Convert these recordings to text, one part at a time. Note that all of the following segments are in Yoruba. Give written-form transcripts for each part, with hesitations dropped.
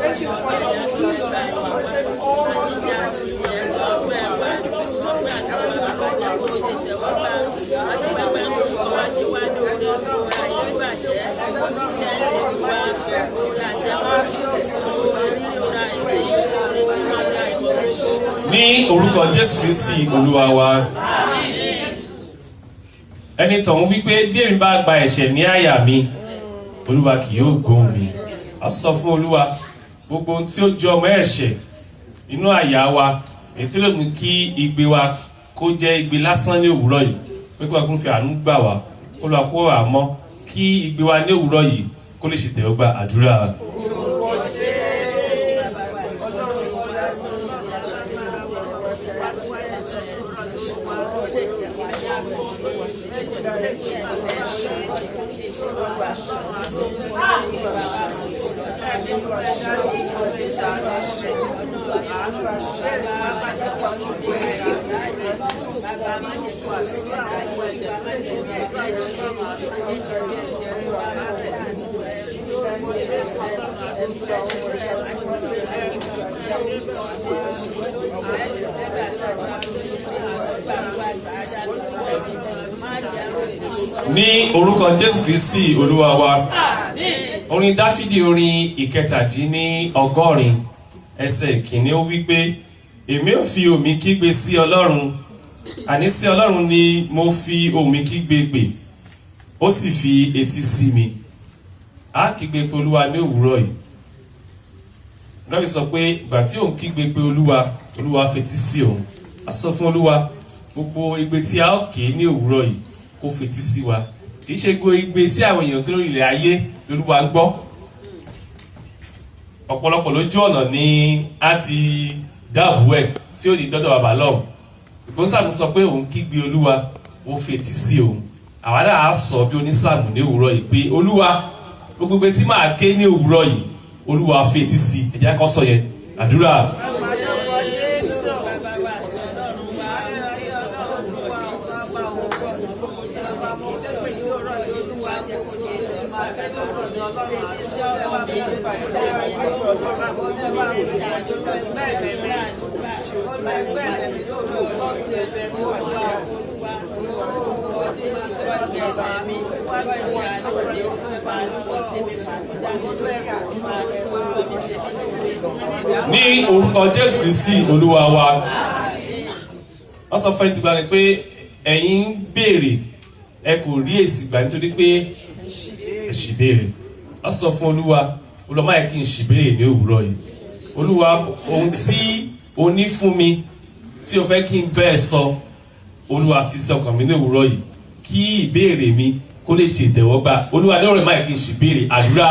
Thank you for your wisdom. Ní orúkọ Jésù Kristi Olúwa wa. Ẹni tọ̀hún wípé bí èmi bá gba ẹ̀ṣẹ̀ ní àyà mi, Olúwa kì yóò gbóhùn mi. A sọ fún Olúwa gbogbo ohun tí ó jọ ọmọ ẹ̀ṣẹ̀ inú àyà wa, ètò lè mú kí igbe wa kó jẹ́ igbe lásán ní òwúrọ̀ yìí, pé kí wọ́n kún fi àánú gbà wá, Olúwa kó wà mọ́ kí igbe wa ní òwúrọ̀ yìí kó lè ṣe tẹ̀wọ́gbà àdúrà. Ní orúkọ Jésù Kristi Olúwa wa. Orin Dáfídì orin ìkẹtàdínlọ́gọ́rin ẹsẹ̀ ìkíní ó wí pé èmi ò fi òmì kígbe sí Ọlọ́run, àní sí Ọlọ́run ni mo fi òmì kígbe pè, ó sì fi etí sí mi. A kígbe pé Olúwa ní òwúrọ̀ yìí. Lọ́wọ́ sọ pé ìgbà tí òun kígbe pé Olúwa fetí sí òun. A sọ fún Olúwa gbogbo igbe tí a ó ké ní òwúrọ̀ yìí kó fetí sí wa. Kì í ṣe gbogbo igbe tí àwọn èèyàn kí lórí ilẹ̀ ayé l'Olúwa gbọ́. Ọ̀pọ̀lọpọ̀ lójú ọ̀nà ni a ti dáàbò ẹ̀ tí ó di dọ́dọ̀ bàbá lọ́hùn. Ìgbónsàmù sọ pé òun kígbe Olúwa ó fetí sí òun. Àwa náà á sọ bí onísàmù ní òwúrọ̀ yìí pé Olúwa gbogbo igbe tí máa ké ní òwúrọ̀ yìí Olúwa fetí sí. Ẹ jẹ́ ká sọ yẹn àdúrà. Ní orúkọ Jésù Kristi Olúwa wa. Wọ́n sọ fún ẹ ti gbà ní pé ẹ̀yin ń béèrè ẹ kò rí èsì gbà nítorí pé ẹ ṣì béèrè. Wọ́n sọ fún Olúwa Olúwa yẹ kí n ṣì béèrè ní òwúrọ̀ yìí. Olúwa ohun tí o ní fún mi tí o fẹ́ kí n bẹ́ẹ̀ sọ, Olúwa fi sí ọkàn mi ní òwúrọ̀ yìí kí ìbéèrè mi kó lè ṣe ìtẹ́wọ́gbà. Olúwa ní ọ̀rẹ́ máa yẹ kí n ṣì béèrè àdúrà.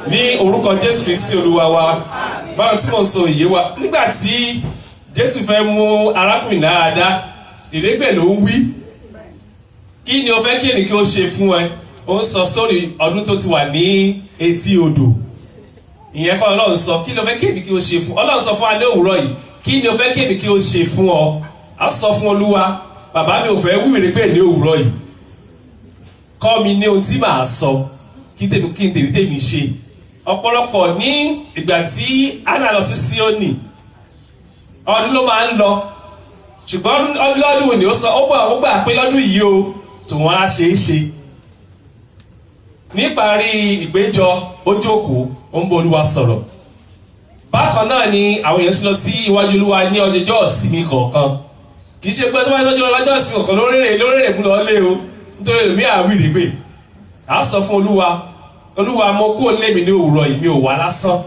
Ní orúkọ Jésù Kristi Olúwa wa. Báwo tí mo sọ ìyé wa nígbà tí Jésù fẹ́ mú arákùnrin náà dá, ìrégbè ló ń wí. Kí ni o fẹ́ kí ènìyàn kí ó ṣe fún ẹ? Ó ń sọ sórí ọdún tó ti wà ní etí odò. Ìyẹn kọ́ Ọlọ́run sọ kí ni o fẹ́ kí ènìyàn kí ó ṣe fún? Ọlọ́run sọ fún wa ní òwúrọ̀ yìí kí ni o fẹ́ kí ènìyàn kí ó ṣe fún ọ? A sọ fún Olúwa bàbá mi ò fẹ́ wí ìrégbè ní òwúrọ̀ yìí. Kọ́ mi ní ohun tí màá sọ kí n tèmi ṣe. Ọ̀pọ̀lọpọ̀ ní ìgbà tí Hánà lọ sí Síónì ọdún ló máa ń lọ, ṣùgbọ́n lọ́dún ni ó sọ ó gbà pé lọ́dún yìí o tòun á ṣe é ṣe. níparí ìpéjọ ó jókòó ó ń bá Olúwa sọ̀rọ̀. Bákan náà ni àwọn èèyàn lọ sí iwájú Olúwa ní ọjọ́ ìsinmi kọ̀ọ̀kan. Kì í ṣe pé tó bá lọ́jọ́ ìsinmi kọ̀ọ̀kan lórèrè mú lọ lé o nítorí èmi àwìrì gbé. À sọ fún Olúwa mo kó lé mi ní òwúrọ̀ yìí mi ò wá lásán.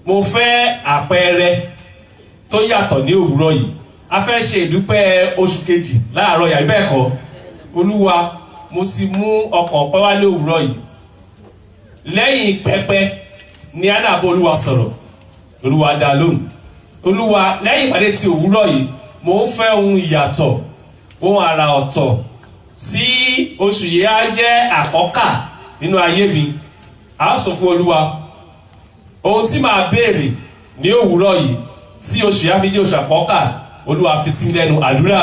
Mo fẹ́ àpẹẹrẹ tó yàtọ̀ ní òwúrọ̀ yìí. A fẹ́ ṣe ìdúpẹ́ oṣù kejì láàárọ̀ yàrá bẹ́ẹ̀ kọ́. Olúwa mo sì mú ọkàn ọpẹ́ wá ní òwúrọ̀ yìí. Lẹ́yìn pẹpẹ ni Anna bá Olúwa sọ̀rọ̀. Olúwa dá lóhùn. Olúwa lẹ́yìn ìpàdé ti òwúrọ̀ yìí mo ń fẹ́ ohun ìyàtọ̀ ohun àrà ọ̀tọ̀ tí oṣù yìí á jẹ́ àkọ́kà nínú ayé mi. A sọ fún Olúwa ohun tí màá béèrè ní òwúrọ̀ yìí tí oṣù yìí á fi jẹ́ oṣù àkọ́kà Olúwa fi sí lẹ́nu àdúrà.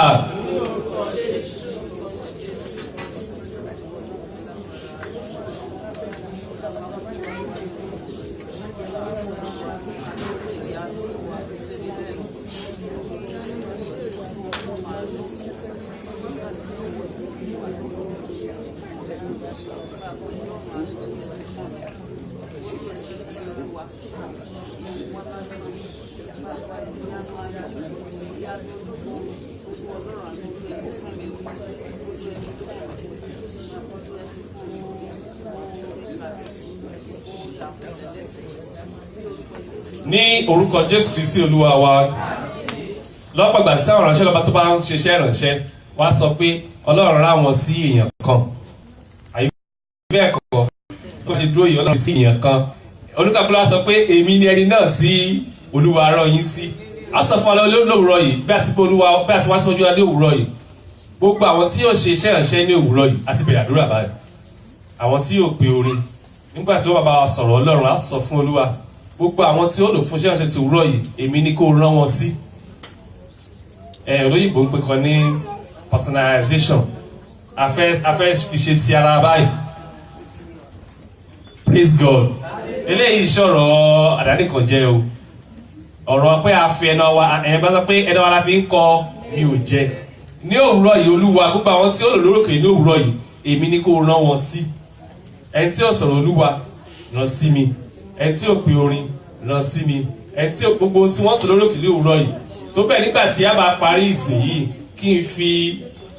Ní orúkọ Jésù Kristi Olúwa wa, lọ́pọ̀ ìgbà tí àwọn ìránṣẹ́ lọ́ba tó bá ń ṣiṣẹ́ ìránṣẹ́ wá sọ pé Ọlọ́run rán wọn sí èèyàn kan. Àyè bẹ́ẹ̀ kọ́ tó ṣe dúró yìí Ọlọ́run sí èèyàn kan. Olúkàkúlá sọ pé èmi ni ẹni náà sí Olúwa rán yín sí. A sọ fún Ọlọ́run lówùúrọ̀ yìí bí a ti wá sí ojú adé òwúrọ̀ yìí. Gbogbo àwọn tí yóò ṣe iṣẹ́ ìránṣẹ́ ní òwúrọ̀ yìí àti bẹ̀rẹ̀ àdúrà báyìí. Àwọn tí yóò pe orin nígbà tí wọ́n bá wa sọ̀rọ̀ Ọlọ́run á sọ fún Olúwa gbogbo àwọn tí ó lò fún iṣẹ́ ìránṣẹ́ ti òwúrọ̀ yìí èmi ni kó rán wọn sí. Olóyìnbó ń pè kan ní personalization. A fẹ́ fi ṣe ti ara báyìí. Praise God. Eléyìí sọ̀rọ̀ àdáni kan jẹ́ o. Ọ̀rọ̀ pé a fi ẹnu wa ẹ̀yìn bá sọ pé ẹnu wa la fi ń kọ mi ò jẹ. Ní òwúrọ̀ yìí Olúwa gbogbo àwọn tí ó lò lórókè ní òwúrọ̀ yìí èmi ni kó rán wọn sí. Ẹni tí ó sọ̀rọ̀ Olúwa rán sí mi. Ẹni tí ó pe orin rán sí mi. Ẹni tí ó gbogbo tí wọ́n sọ lórókè ní òwúrọ̀ yìí tó bẹ́ẹ̀ nígbà tí a bá parí ìsìn yìí kí n fi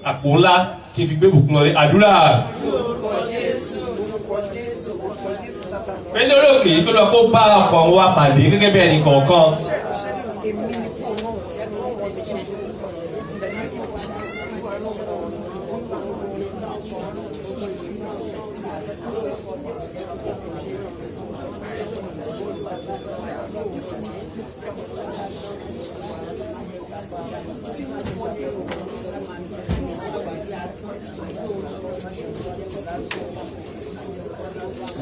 àpò ńlá kí n fi gbé bùkún lọlé àdúrà. Pé lórí òkè yìí kó lọ kó bá ọkàn wa pàdé gẹ́gẹ́ bí ẹnì kọ̀ọ̀kan.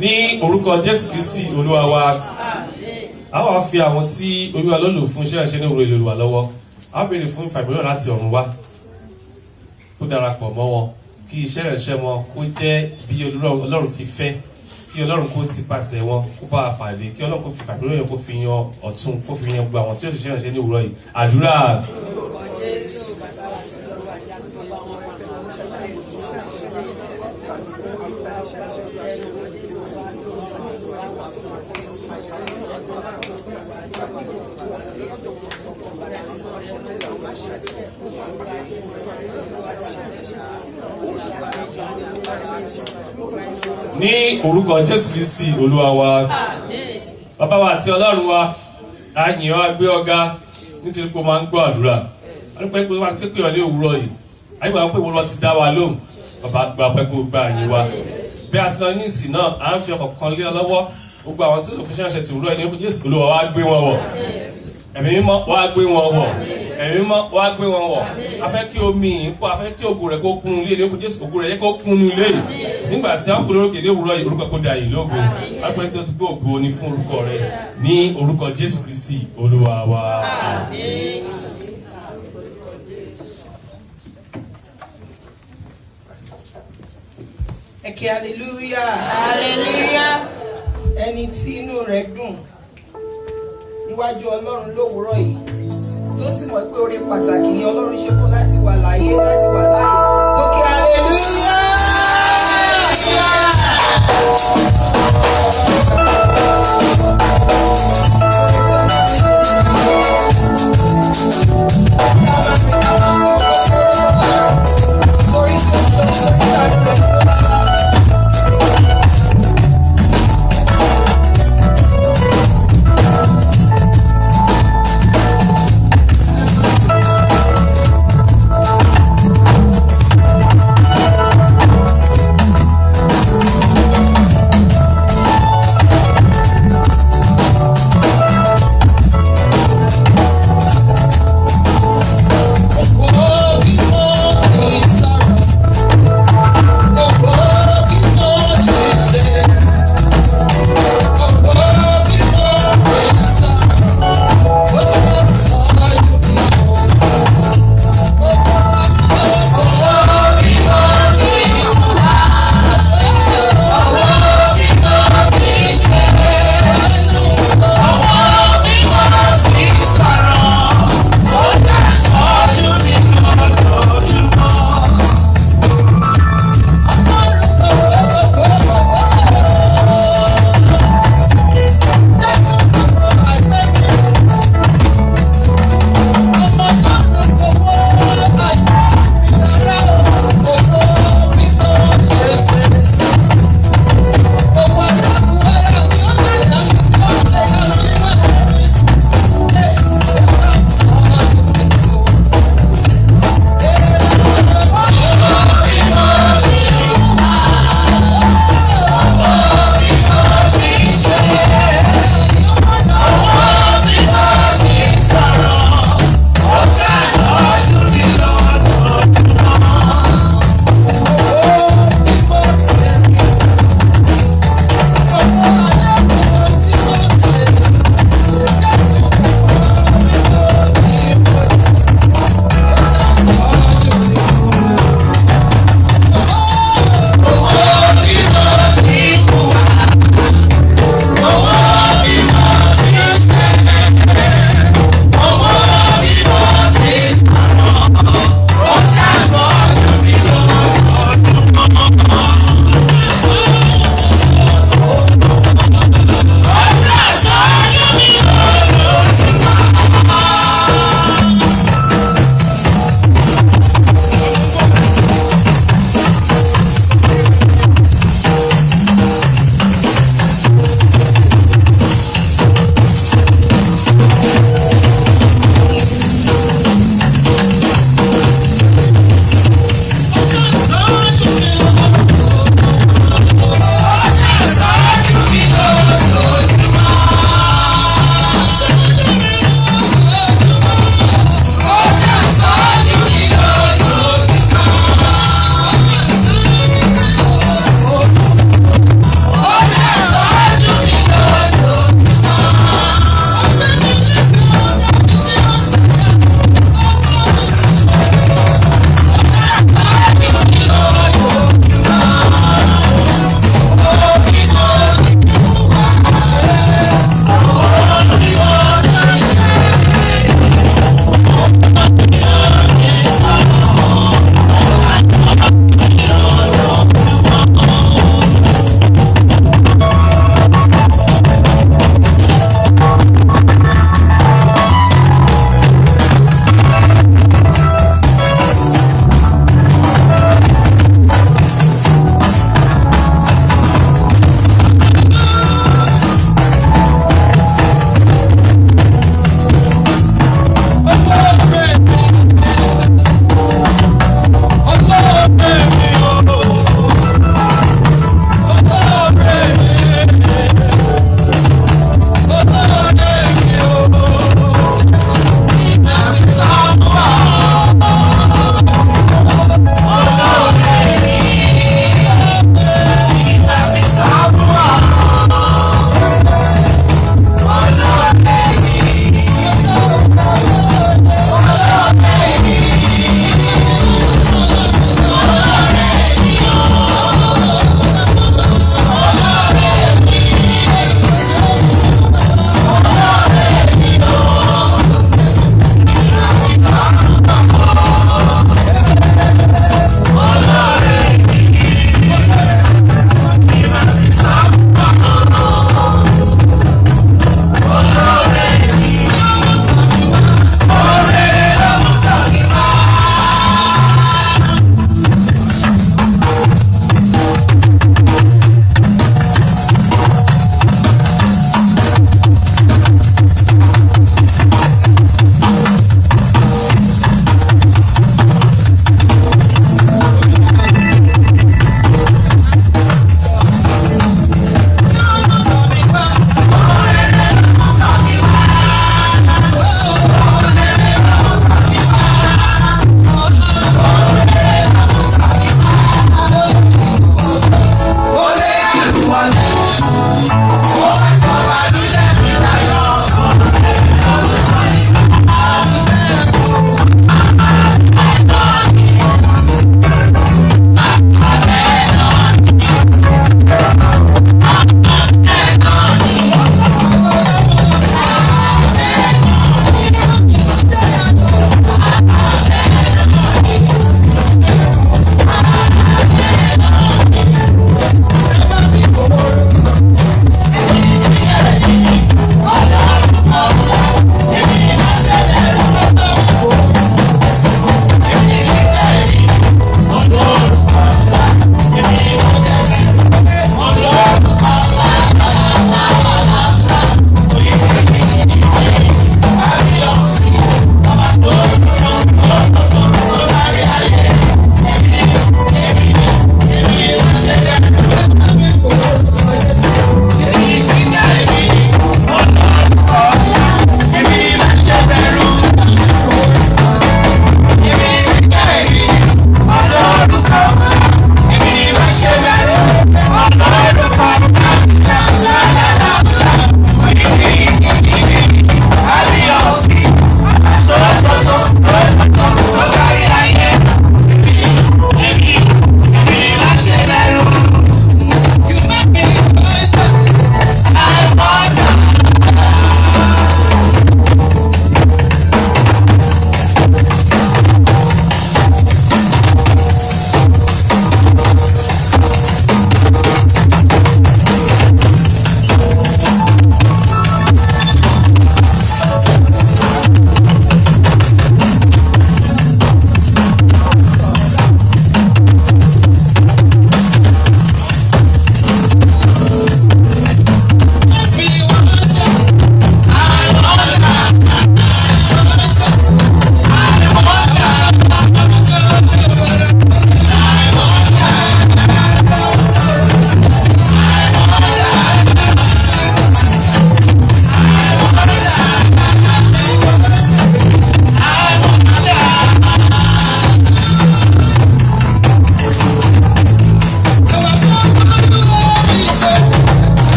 Ní orúkọ Jésù Kristi Olúwa wa, a wá fi àwọn tí Olúwa ló lò fún iṣẹ́ ìránṣẹ́ ní òwúrọ̀ Olúwa lọ́wọ́. A béèrè fún ìfàmìlíọ̀nù láti ọ̀run wá kó darapọ̀ mọ́ wọn kí iṣẹ́ ìránṣẹ́ wọn kó jẹ́ bí Ọlọ́run ti fẹ́, kí Ọlọ́run kó ti pàṣẹ wọn kó bá a pàdé, kí Ọlọ́run kó fi ìfàmìlíọ̀nù kó fi yan ọ̀tún kó fi yan gbogbo àwọn tí ó ṣiṣẹ́ ìránṣẹ́ ní òwúrọ̀ yìí. Àdúrà. Ní orúkọ Jésù Kristi Olúwa wa, bàbá wa àti Ọlọ́run wa, a yìn ọ́, a gbé ọ ga nítorí pé o máa ń gbọ́ àdúrà. A ní pé pé wọ́n pé ọ ní òwúrọ̀ yìí, a ní pé wọ́n ti dá wa lóhùn, bàbá gba pẹ́ kó gba àyè wa. Bí a ti lọ ní ìsìn náà, à ń fi ọkọ̀ kan lé ọ lọ́wọ́, gbogbo àwọn tí ó fi ṣáṣẹ ti òwúrọ̀ yìí ní Jésù Olúwa wa gbé wọn wọ̀. Ẹ̀mí mímọ́ wá gbé wọn wọ̀. Ẹ̀mí mímọ́ wá gbé wọn wọ̀. A fẹ́ kí omi yìí pọ̀, a fẹ́ kí ògo rẹ̀ kó kún ilé ní Jésù, ògo rẹ̀ yẹ kó kún ilé yìí. Nígbà tí a ń kó lórókè ní òwúrọ̀ yìí, orúkọ kó da yìí lógo. A pẹ́ tó ti gbé ògo ni fún orúkọ rẹ̀ ní orúkọ Jésù Kristi Olúwa wa. Ẹ kí hallelujah. Hallelujah. Ẹni tí inú rẹ̀ dùn níwájú Ọlọ́run lówùúrọ̀ yìí tó sì mọ̀ pé oore pàtàkì ni Ọlọ́run ṣe fún láti wà láàyè. Ó kí hallelujah.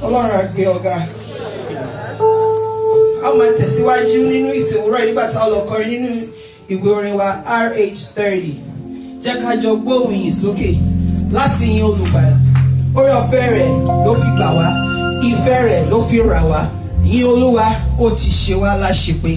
Ọlọ́run á gbé ọ̀gá. A máa tẹ̀síwájú nínú ìsìn òwúrọ̀ nígbà tí a lọ kọrin nínú ìwé orin wa RH30. Jẹ́ ká jọ gbóhùn ìyìn sókè láti yin olùgbàlà. Oore ọ̀fẹ́ rẹ̀ ló fi gbà wá, ìfẹ́ rẹ̀ ló fi rà wá. Yin Olúwa, ó ti ṣe wá láṣepé.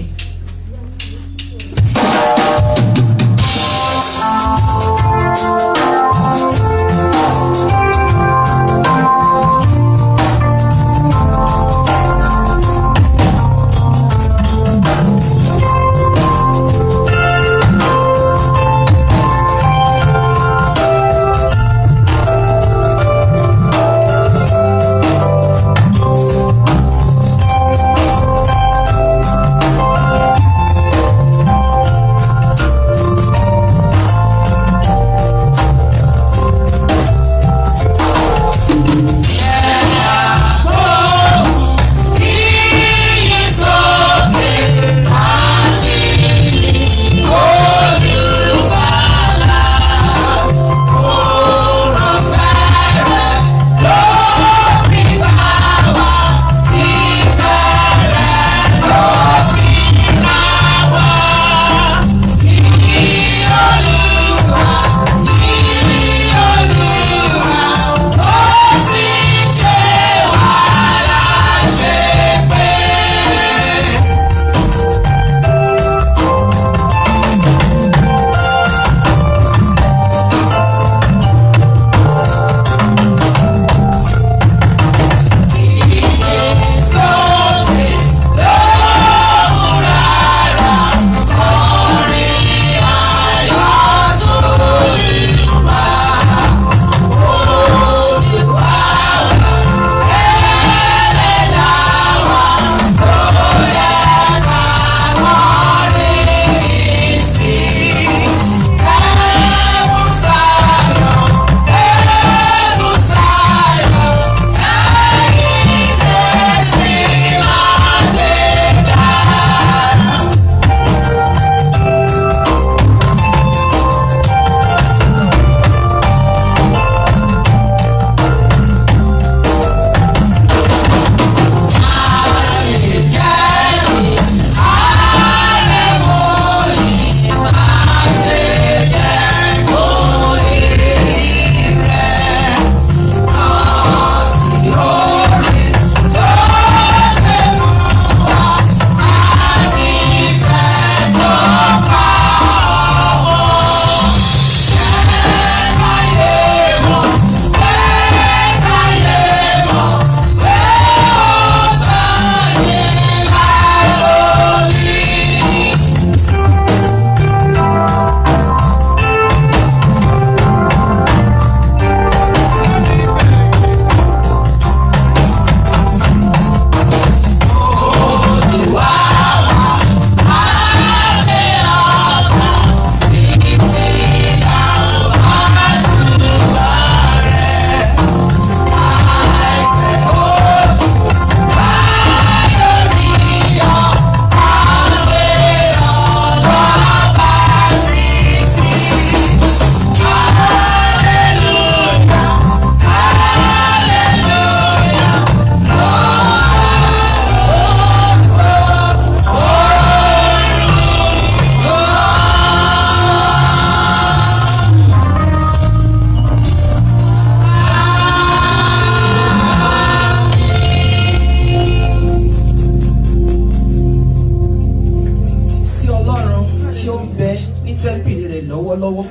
lọ́wọ́lọ́wọ́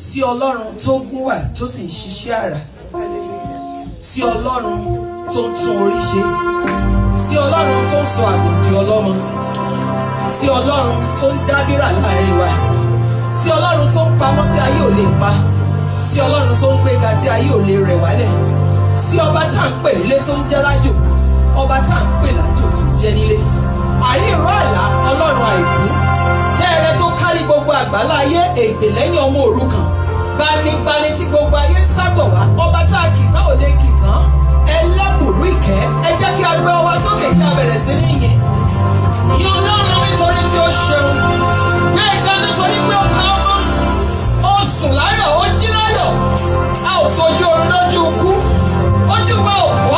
sí Ọlọ́run tó gún wà tó sì ń ṣiṣẹ́ àrà, sí Ọlọ́run tó ń tún orí ṣe, sí Ọlọ́run tó ń sọ àgùn di ọlọ́mọ, sí Ọlọ́run tó ń dábírà láàrin wa, sí Ọlọ́run tó ń pamọ́ tí ayé ò lè pa, sí Ọlọ́run tó ń gbéga tí ayé ò lè rẹ̀ wálẹ̀, sí ọba tá à ń pè nílé tó ń jẹ́ lájò, ọba tá à ń pè lájò tó ń jẹ́ nílé, àrí ìró àlá Ọlọ́run àìkú, tẹ́ẹ̀rẹ́ tó kárí gbogbo àgbálá ayé, ègbè lẹ́yìn ọmọ òrukàn, gbanigbani tí gbogbo ayé ń sátọ̀ wá, ọba tá a kì tán ò lè kì tán, ẹlẹ́bùrú ìkẹ́, ẹ jẹ́ kí a gbé ọwọ́ sókè kí a bẹ̀rẹ̀ sí ní yìn. Yìn Ọlọ́run nítorí tí ó ṣeun, gbé ìga nítorí pé ó ká ọmọ, ó sùn láyọ̀, ó jí láyọ̀, a ò tójú oorun lójú ikú, ó sì wá òkú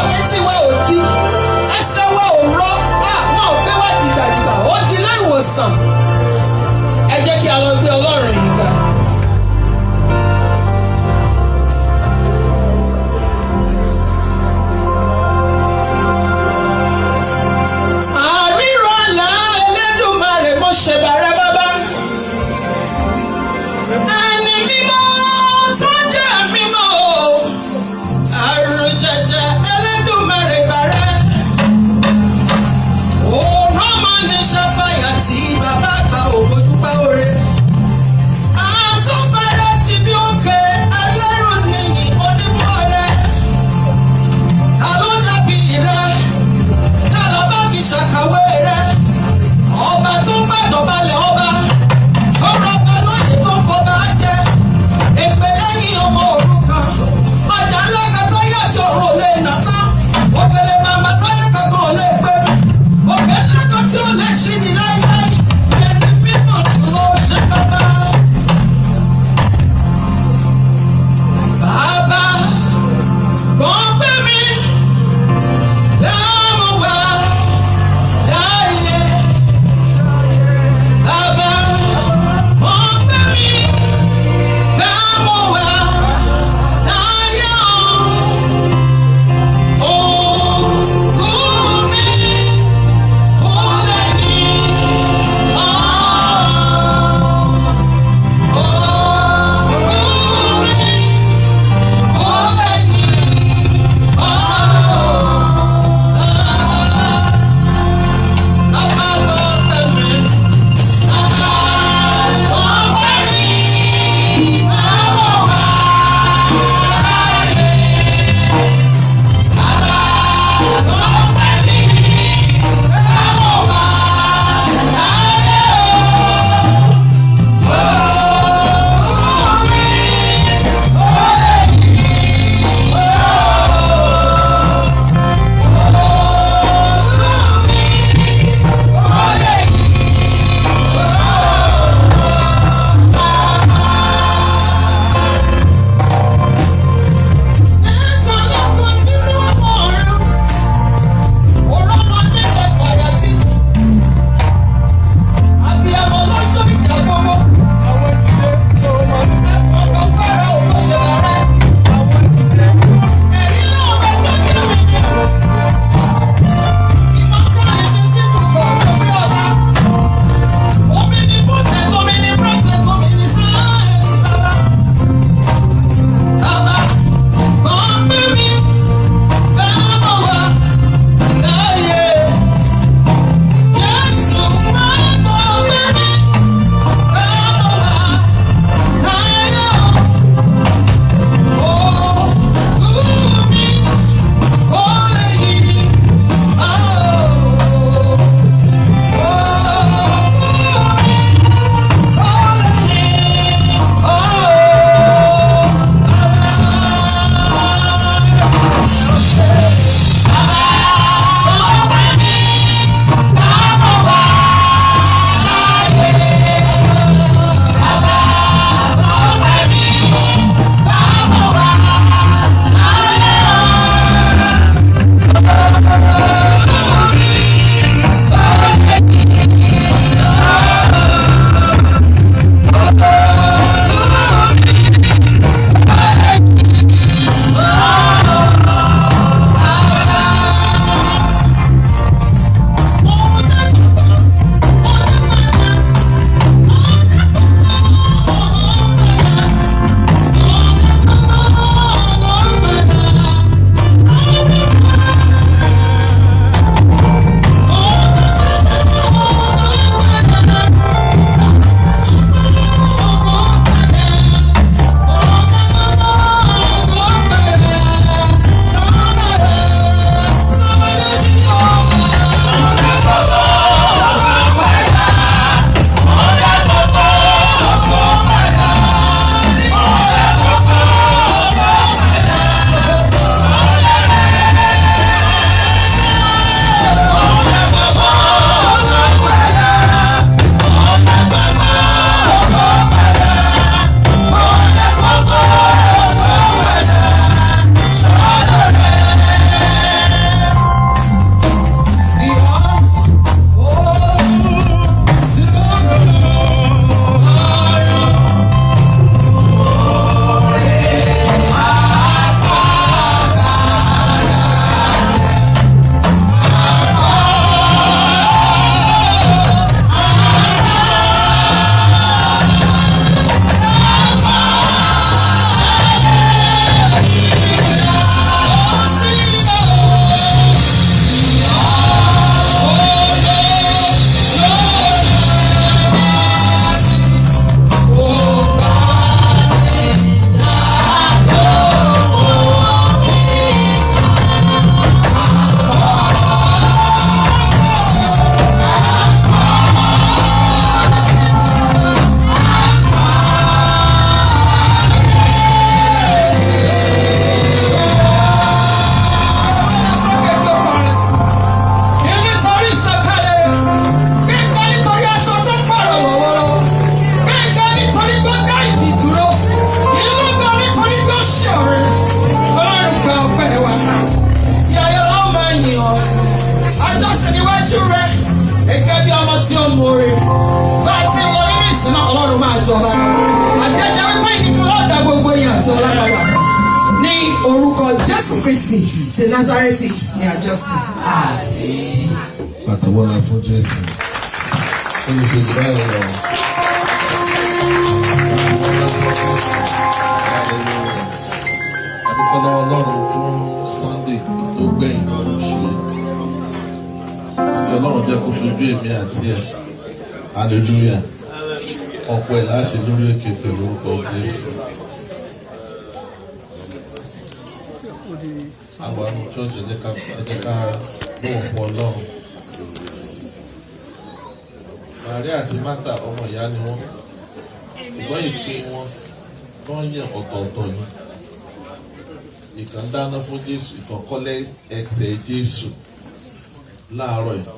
Kristi ti Nazareti ní àjọsìn. Pàtàwọ́lá fún Jésù. Ó lè ṣe báyìí lọ. Adúpẹ́ lọ́wọ́ Ọlọ́run fún Sunday tó gbẹ̀yìn oṣù tí Ọlọ́run jẹ́ kó fojú èmi àti ẹ̀. Hallelujah. Ọ̀pọ̀ ẹ̀ láṣẹ lórí èké pẹ̀lú orúkọ Jésù. Àwọn àrùn church ẹ̀jẹ̀ ká bọ̀wọ̀ fún Ọlọ́run. Màríà àti Mátà ọmọ ìyá ni wọ́n. Ṣùgbọ́n ìpín wọn tó ń yàn ọ̀tọ̀ọ̀tọ̀ ni. Ìkan dáná fún Jésù, ìkan kọ́lẹ̀ ẹsẹ̀ Jésù. Láàárọ̀ yìí,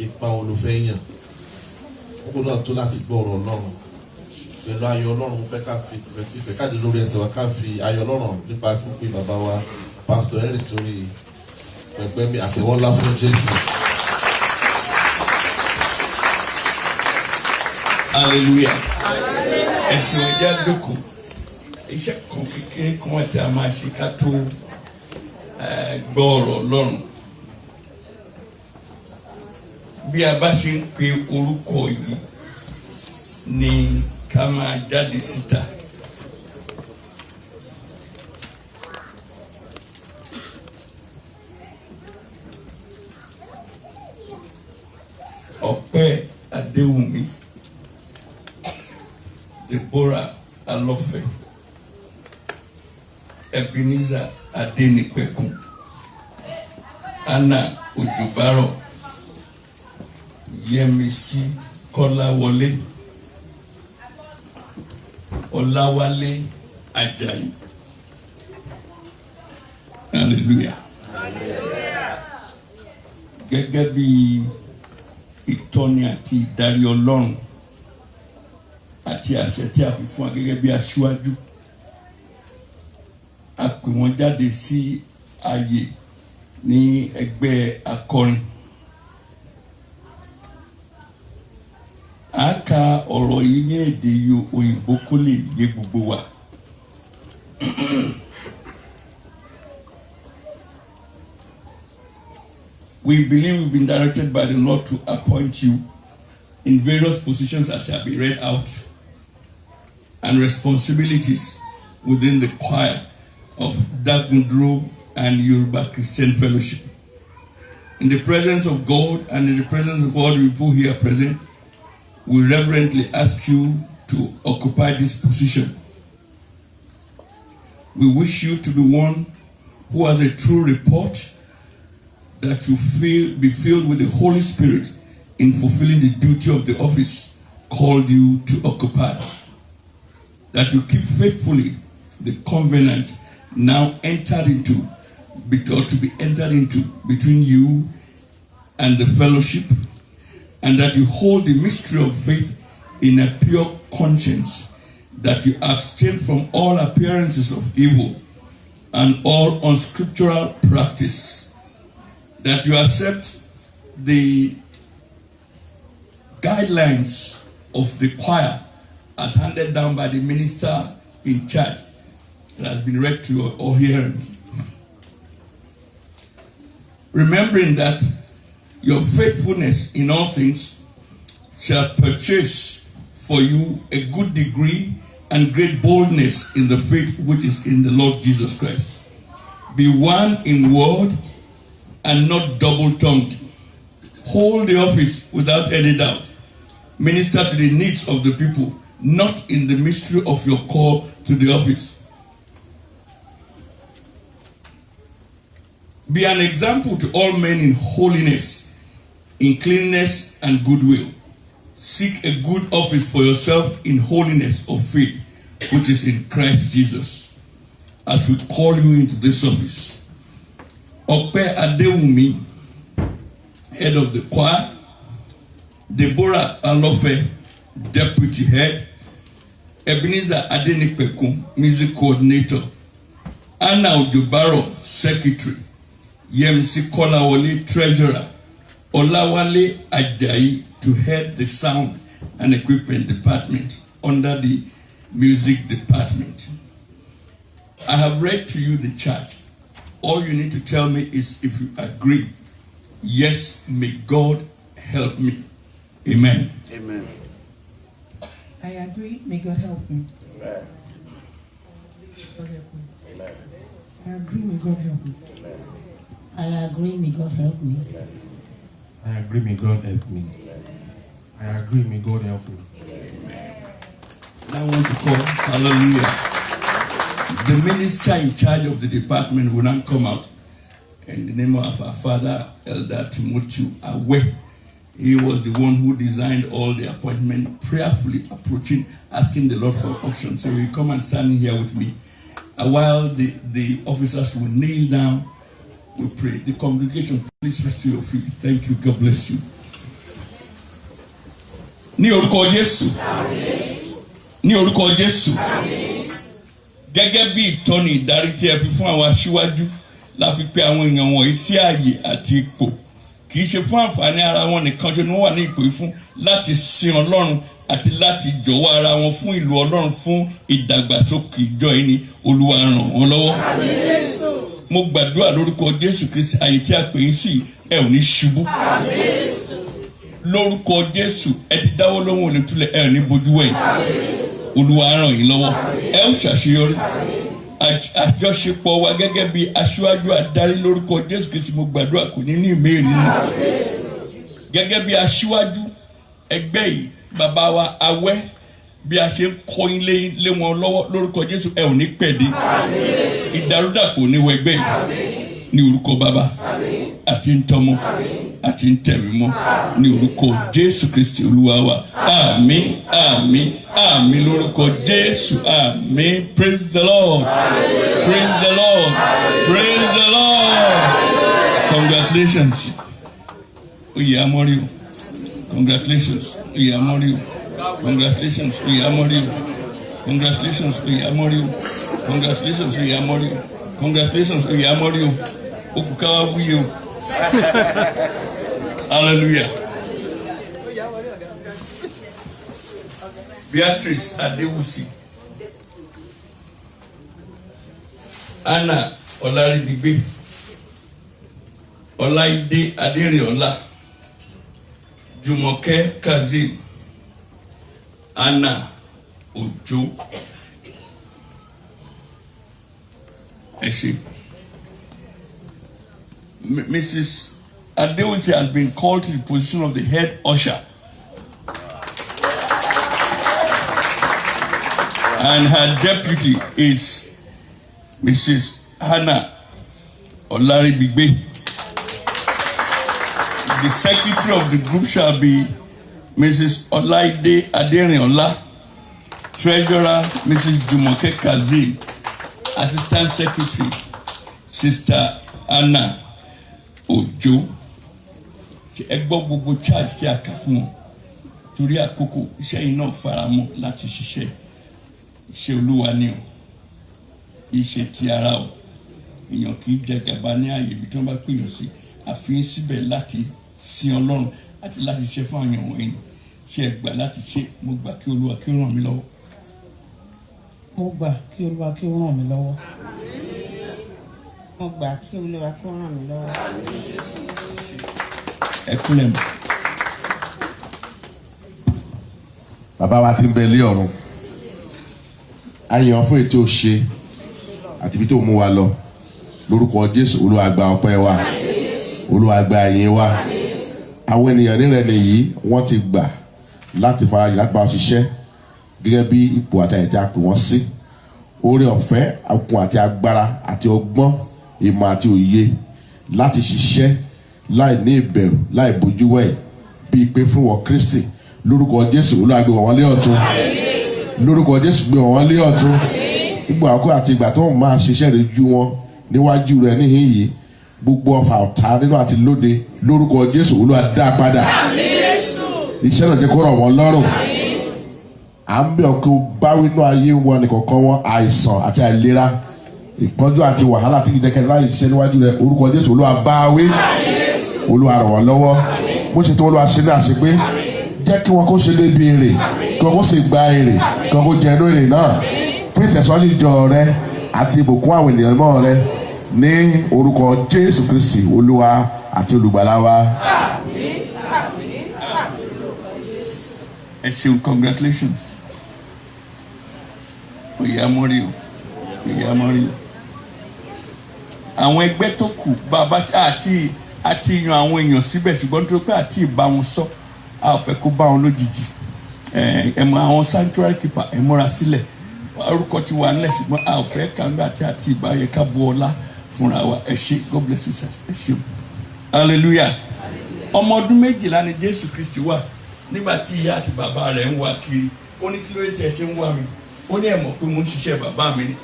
ipa olùfẹ́ yàn. Ó náà tó láti gbọ́ ọ̀rọ̀ Ọlọ́run. Pẹ̀lú ayọ̀ Ọlọ́run mo fẹ́ ká fi ìfẹ́ káàdì lórí ẹsẹ̀ wa ká fi ayọ̀ Ọlọ́run nípa pípé bàbá wa Pastor Henry sórí pẹpẹ mi àtẹ́wọ́lá fún Jésù. Hallelujah. Ẹ̀sìn ọjà dọ́kọ̀ iṣẹ́ kan kékeré kan àti a máa ṣe ká tó gbọ́ ọ̀rọ̀ Ọlọ́run. Bí a bá ṣe ń pe orúkọ yìí ni ká máa jáde síta. Ọpẹ́ Adéwùmí, Deborah Alọ́fẹ́, Ebenezer Adénípẹ̀kun, Anna Òjòbárọ̀, Yẹmisí Kọ́láwọlé, Ọláwálé Ajayi. Hallelujah. Gẹ́gẹ́ bí ìtọ́ni àti ìdarí Ọlọ́run àti àṣẹ tí a fi fún wa gẹ́gẹ́ bí aṣíwájú, a pè wọ́n jáde sí ààyè ní ẹgbẹ́ akọrin. A ka ọ̀rọ̀ yìí ní èdè òyìnbó kó lè yé gbogbo wa. We believe we've been directed by the Lord to appoint you in various positions as shall be read out, and responsibilities within the choir of Dagundro and Yoruba Christian Fellowship. In the presence of God and in the presence of all the people here present, we reverently ask you to occupy this position. We wish you to be one who has a true report, that you be filled with the Holy Spirit in fulfilling the duty of the office called you to occupy. That you keep faithfully the covenant now entered into, or to be entered into between you and the fellowship, and that you hold the mystery of faith in a pure conscience, that you abstain from all appearances of evil and all unscriptural practice, that you accept the guidelines of the choir as handed down by the minister in charge that has been read to your hearing. Remembering that your faithfulness in all things shall purchase for you a good degree and great boldness in the faith which is in the Lord Jesus Christ. Be one in word and not double-tongued. Hold the office without any doubt. Minister to the needs of the people, not in the mystery of your call to the office. Be an example to all men in holiness, in cleanness and goodwill. Seek a good office for yourself in holiness of faith, which is in Christ Jesus, as we call you into this office. Ọpẹ́ Adéwùmí, head of the choir, Deborah Alọ́fẹ́, deputy head, Ebenezer Adénípẹ̀kun, music coordinator, Anna Òjòbárọ̀, secretary, Yẹmisí Kọ́láwọlé, treasurer, Ọláwálé Ajayi to head the sound and equipment department under the music department. I have read to you the chart. All you need to tell me is if you agree. Yes, may God help me. Amen. Amen. I agree. May God help me. Amen. I agree. May God help me. I agree, may God help me. I agree, may God help me. I agree, may God help me. I want to call, hallelujah, the minister in charge of the department will now come out. In the name of our father, Elder Timothy Awe. He was the one who designed all the appointment, prayerfully approaching, asking the Lord for options. So he come and stand here with me. And while the officers will kneel down, we pray. The congregation, please rise to your feet. Thank you. God bless you. Ní orúkọ Jésù. Ní orúkọ Jésù. Gẹ́gẹ́ bí ìtọ́ni ìdarí tí ẹ fi fún àwọn aṣíwájú la fi pe àwọn èèyàn wọ̀nyí sí ààyè àti ipò. Kì í ṣe fún àǹfààní ara wọn nìkan ṣe ni wọ́n wà ní ipò yìí fún láti sin Ọlọ́run àti láti jọ̀wọ́ ara wọn fún ìlú Ọlọ́run fún ìdàgbàsókè ìjọ yìí ni Olúwa ràn wọ́n lọ́wọ́. Mo gbàdúrà lórúkọ Jésù Kristi àyè tí a pè yín sí ẹ ò ní ṣubú. Lórúkọ Jésù ẹ ti dáwọ́ lóhùn òní túlẹ̀ ẹ ò ní bojú wẹ̀yìn. Olúwa ràn yín lọ́wọ́ ẹ ó ṣàṣeyọrí. Àjọṣepọ̀ wa gẹ́gẹ́ bí aṣíwájú adarí lórúkọ Jésù Kristi mo gbàdúrà kò ní ìméèrè nínú. Gẹ́gẹ́ bí aṣíwájú ẹgbẹ́ yìí bàbá wa Awẹ́ bí a ṣe ń kọ́ ilé wọn lọ́wọ́ lórúkọ Jésù ẹ ò ní pẹ̀dé. Ìdàrúdàpọ̀ ní wẹgbẹ́ ní orúkọ bàbá àti ntọ́mọ àti ntẹ̀mímọ́ ní orúkọ Jésù Kristi Olúwa wa. Àmín àmín àmín lórúkọ Jésù àmín. Praise the Lord. Praise the Lord. Praise the Lord. Congratulations. Oyè Amọ́rí o. Congratulations. Oyè Amọ́rí o. Congratulations. Oyè Amọ́rí o. Congratulations. Oyè Amọ́rí o. Congratulations. Oyè Amọ́rí o. Congratulations. Oyè Amọ́rí o. Okukawa wuye o. Hallelujah. Beatrice Adewusi. Anna Olaridigbe. Ọláìdé Adérìọlá. Jùmọ̀kẹ́ Kazeem. Anna Ojo. Ẹ ṣé. Mrs. Adewusi has been called to the position of the head usher. And her deputy is Mrs. Hannah Olaribigbe. The secretary of the group shall be Mrs. Olaide Aderinola. Treasurer Mrs. Jumoke Kazeem. Assistant Secretary Sister Anna Ojo. Ẹ gbọ́ gbogbo charge tí a kà fún wọn torí àkókò iṣẹ́ yìí náà faramọ́ láti ṣiṣẹ́ iṣẹ́ Olúwa ni o iṣẹ́ ti ara o èèyàn kì í jẹ gàba ní ààyè ibi tí wọ́n bá pèèyàn sí àfihàn síbẹ̀ láti sin Ọlọ́run àti láti ṣe fún àwọn èèyàn wọ̀nyí ṣe ẹ gbà láti ṣe mo gbà kí Olúwa kí ó ràn mí lọ́wọ́. Mo gbà kí Olúwa kí ó ràn mí lọ́wọ́. Mo gbà kí Olúwa kí ó ràn mí lọ́wọ́. Ẹ kúnlẹ̀ mọ́. Bàbá wa ti ń bẹ lé ọ̀run a yàn fún ètò ṣe àti ibi tó mú wa lọ lórúkọ Jésù. Olúwa gba ọpẹ́ wa, Olúwa gba ìyìn wa. Àwọn ènìyàn nílẹ̀ nìyí wọ́n ti gbà láti farajì láti bá wa ṣiṣẹ́ gẹ́gẹ́ bí ipò àti àyè tí a pè wọ́n sí. Oore ọ̀fẹ́ okun àti agbára àti ọgbọ́n ìmọ̀ àti òye láti ṣiṣẹ́ láì ní ìbẹ̀rù láì bójú wẹ̀yìn bíi pé fún wọn Kristi lórúkọ Jésù. Olúwa gbé wọn lé ọ̀tún, lórúkọ Jésù gbé wọn lé ọ̀tún. Gbogbo àkókò àti ìgbà tó ń máa ṣiṣẹ́ rẹ̀ ju wọn níwájú rẹ̀ níhìn yìí gbogbo ọfà ọ̀tá nínú àti lóde lórúkọ Jésù Olúwa dá padà. Iṣẹ́ náà jẹ́ kó rọ̀ wọ́n lọ́rùn. À ń bẹ̀ ọ́ kí o bá wínú ayé wọn nìkọ̀ọ̀kan wọn àìsàn àti àìlera ìpọ́njú àti wàhálà tí ìdẹ́kẹ́ láì ṣiṣẹ́ níwájú rẹ̀ orúkọ Jésù Olúwa bá wí. Olúwa ràn wọ́n lọ́wọ́ bó ṣe tó Olúwa ṣe ní àṣepé jẹ́ kí wọn kó ṣe débi èrè kí wọn kó sì gba èrè kí wọn kó jẹ inú èrè náà fún ìtẹ̀síwájú ìjọ rẹ àti ìbùkún àwọn ènìyàn mọ́ rẹ ní orúkọ Jésù Kristi Olúwa àti olùgbàlà wa. Ẹ ṣeun, congratulations. Ìyá mọ́rí o, ìyá mọ́rí o. Àwọn ẹgbẹ́ tó kù bàbá àti yan àwọn èèyàn síbẹ̀ ṣùgbọ́n nítorí pé àti ìbá wọn sọ a ò fẹ́ kó bá wọn lójijì. Ẹ mọ àwọn sanctuary keeper ẹ múra sílẹ̀. Orúkọ ti wà nílẹ̀ ṣùgbọ́n a ò fẹ́ kàńgbà àti ìbá yẹ ká bu ọlá fúnra wa. Ẹ ṣé, God bless you sir. Ẹ ṣeun. Hallelujah. Ọmọ ọdún 12 ni Jésù Kristi wà nígbà tí ìyá àti bàbá rẹ̀ ń wá kiri. Ó ní kí ló dé tí ẹ ṣe ń wá mi? Ó ní ẹ mọ̀ pé mo ń ṣiṣẹ́ bàbá mi ni.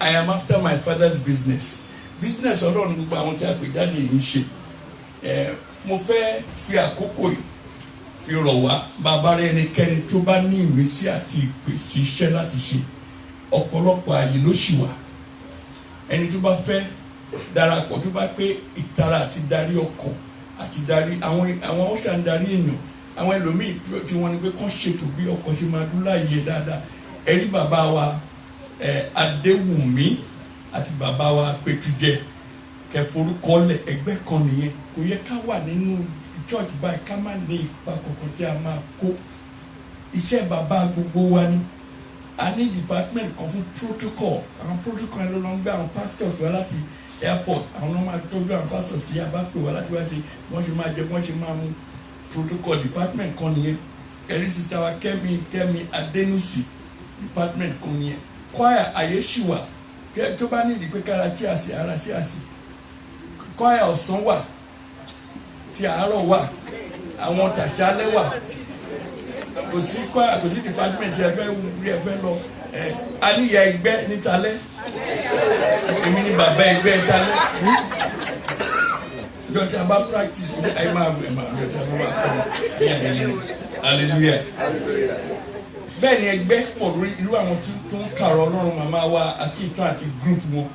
I am after my father's business. Business Ọlọ́run gbogbo àwọn tí a pè jáde yìí ń ṣe. Mo fẹ́ fi àkókò yìí fi rọ̀ wá bàbá rẹ̀ ẹnikẹ́ni tó bá ní ìmísí àti ìpèsè iṣẹ́ láti ṣe. Ọ̀pọ̀lọpọ̀ ààyè ló ṣì wà. Ẹni tó bá fẹ́ darapọ̀ tó bá pé ìtara àti darí ọkọ̀ àti darí àwọn ọ̀ṣà ń darí èèyàn. Àwọn ẹlòmíì tí wọ́n ní pé kán ṣètò bí ọkọ̀ ṣe máa dún láàyè dáadáa. Ẹ̀rí bàbá wa Adéwùmí àti bàbá wa Pétújẹ kẹforúkọlẹ̀ ẹgbẹ́ kan nìyẹn. Kò yẹ ká wà nínú church báyìí ká má ní ipa kankan tí a máa kó. Iṣẹ́ bàbá gbogbo wa ni. A ní department kan fún protocol. Àwọn protocol yẹn ló lọ ń gbé àwọn pastors wá láti airport. Àwọn náà máa tọ́jú àwọn pastors tí a bá pè wá láti wá ṣe wọ́n ṣe máa jẹ wọ́n ṣe máa mú. Protocol department kan nìyẹn. Ẹ̀rí sister wa Kẹ́mi Adénúsì department kan nìyẹn. Choir àyè ṣì wà tó bá ní ìdí pé kára tí a sì ara tí a sì. Choir ọ̀sán wà tí àárọ̀ wà àwọn tàṣálẹ́ wà. Kò sí choir kò sí department ẹ fẹ́ wúri ẹ fẹ́ lọ. A ní ìyá ẹgbẹ́ nítalẹ́. Èmi ni bàbá ẹgbẹ́ nítalẹ́. Ìjọ tí a bá practice ẹ máa ìjọ tí a bá kọ́ hallelujah. Bẹ́ẹ̀ ni ẹgbẹ́ pọ̀ lórí irú àwọn tó ń kàrọ̀ Ọlọ́run màmá wa Akíntàn àti group wọn.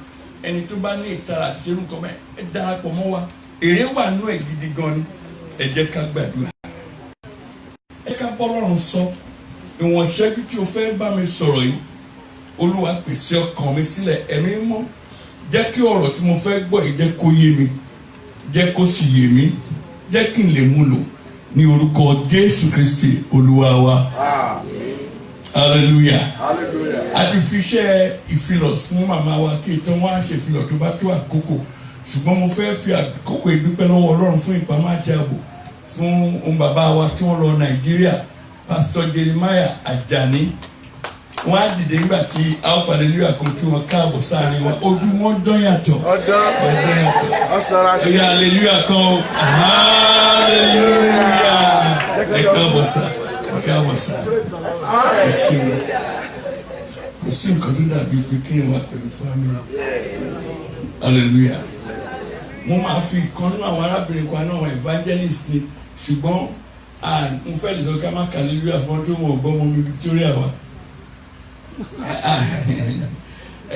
Ẹni tó bá ní ìtara àti ṣerú nǹkan bẹ́ẹ̀ ẹ darapọ̀ mọ́ wa. Èrè wà nú ẹ̀ gidi gan ni. Ẹ jẹ́ ká gbàdúrà. Ẹ ká bọ́ Ọlọ́run sọ. Ìwọ̀n ìṣẹ́jú tí o fẹ́ bá mi sọ̀rọ̀ yìí. Olúwa pèsè ọkàn mi sílẹ̀ ẹ̀mí mọ́. Jẹ́ kí ọ̀rọ̀ tí mo fẹ́ gbọ́ yìí jẹ́ kó yé mi. Jẹ́ kó sì yé mi. Jẹ́ kí n lè mú lò ní orúkọ Jésù Kristi Olúwa wa. Hallelujah. A ti fi iṣẹ́ ìfilọ̀ fún màmá wa kí ìtàn wá ṣe ìfilọ̀ tó bá tó àkókò. Ṣùgbọ́n mo fẹ́ fi àkókò ìdúpẹ́ lọ́wọ́ Ọlọ́run fún ìpamọ́ àti ààbò fún ohun bàbá wa tí wọ́n lọ Nàìjíríà, Pastor Jeremiah Ajani. Wọ́n á dìde nígbà tí Alpha Hallelujah kan kí wọ́n káàbọ̀ sáàrin wa. Ojú wọn dán yàtọ̀. Ọdán yàtọ̀. Ẹ̀yà hallelujah kan. Hallelujah. Ẹ káàbọ̀ sá. Ẹ káàbọ̀ sá. Ẹ ṣeun. Kò sí nǹkan tó dàbí pé kí n wà pẹ̀lú family. Hallelujah. Mo máa fi ìkan nínú àwọn arábìnrin kan náà evangelist ni ṣùgbọ́n mo fẹ́ lè sọ ká má kà hallelujah fún tó mọ̀ ọgbọ́n mọ́ mi Victoria wa.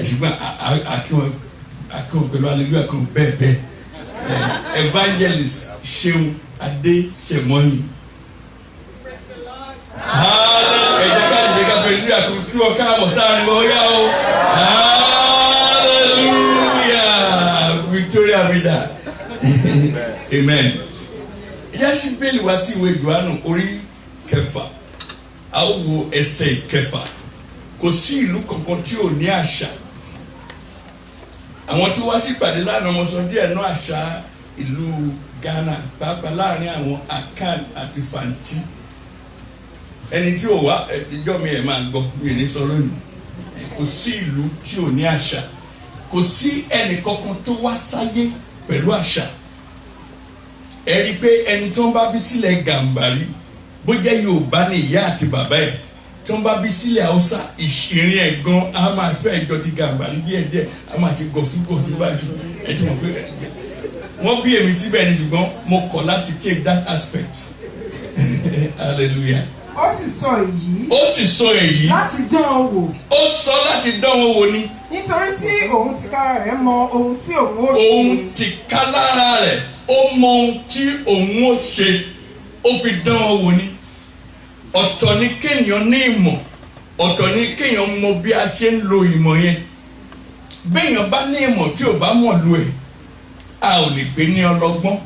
Ṣùgbọ́n akíwọ̀n pẹ̀lú hallelujah kan bẹ́ẹ̀ bẹ́ẹ̀. Evangelist Ṣeun Adéṣẹ̀mọ́yìn. Ẹ̀jẹ̀ ká lè ká pẹ̀lú hallelujah kan kí wọ́n káàbọ̀ sáárín wọ́n yá o. Victoria Vida. Amen. Yẹ́sí bẹ́ẹ̀lì wá sí ìwé Jòhánù orí 6. A ó wo ẹsẹ̀ 6. Kò sí ìlú kankan tí ò ní àṣà. Àwọn tó wá sí ìpàdé lánàá mo sọ díẹ̀ náà àṣà ìlú Ghana pàápàá láàrin àwọn Akan àti Fanti. Ẹni tí ò wá ìjọ mi ẹ̀ máa gbọ́ mi ní sọ lónìí. Kò sí ìlú tí ò ní àṣà. Kò sí ẹnì kankan tó wá sáyé pẹ̀lú àṣà. Ẹ rí i pé ẹni tó ń bá bí sílẹ̀ Gàmbàrí bó jẹ́ Yorùbá ni ìyá àti bàbá ẹ̀ tó ń bá bí sílẹ̀ Haúsá ìṣìírín ẹ̀ gan a máa fẹ́ ìjọ ti Gàmbàrí díẹ̀díẹ̀ a máa ti gọ̀fúgọ̀fú báyìí ẹ ti mọ̀ pé wọ́n bí èmi síbẹ̀ ni ṣùgbọ́n mo kọ̀ láti take that aspect. Hallelujah. Ó sì sọ èyí. Láti dán an wò. Ó sọ láti dán wọn wò ni. Nítorí tí òun tìkára rẹ̀ mọ ohun tí òun ó ṣe. Òun tìkálára rẹ̀ ó mọ ohun tí òun ó ṣe. Ó fi dán wọn wò ni. Ọ̀tọ̀ ni kéèyàn ní ìmọ̀. Ọ̀tọ̀ ni kéèyàn mọ bí a ṣe ń lo ìmọ̀ yẹn. béèyàn bá ní ìmọ̀ tí ò bá mọ̀ lu ẹ̀ a ò lè gbé ní ọlọ́gbọ́n.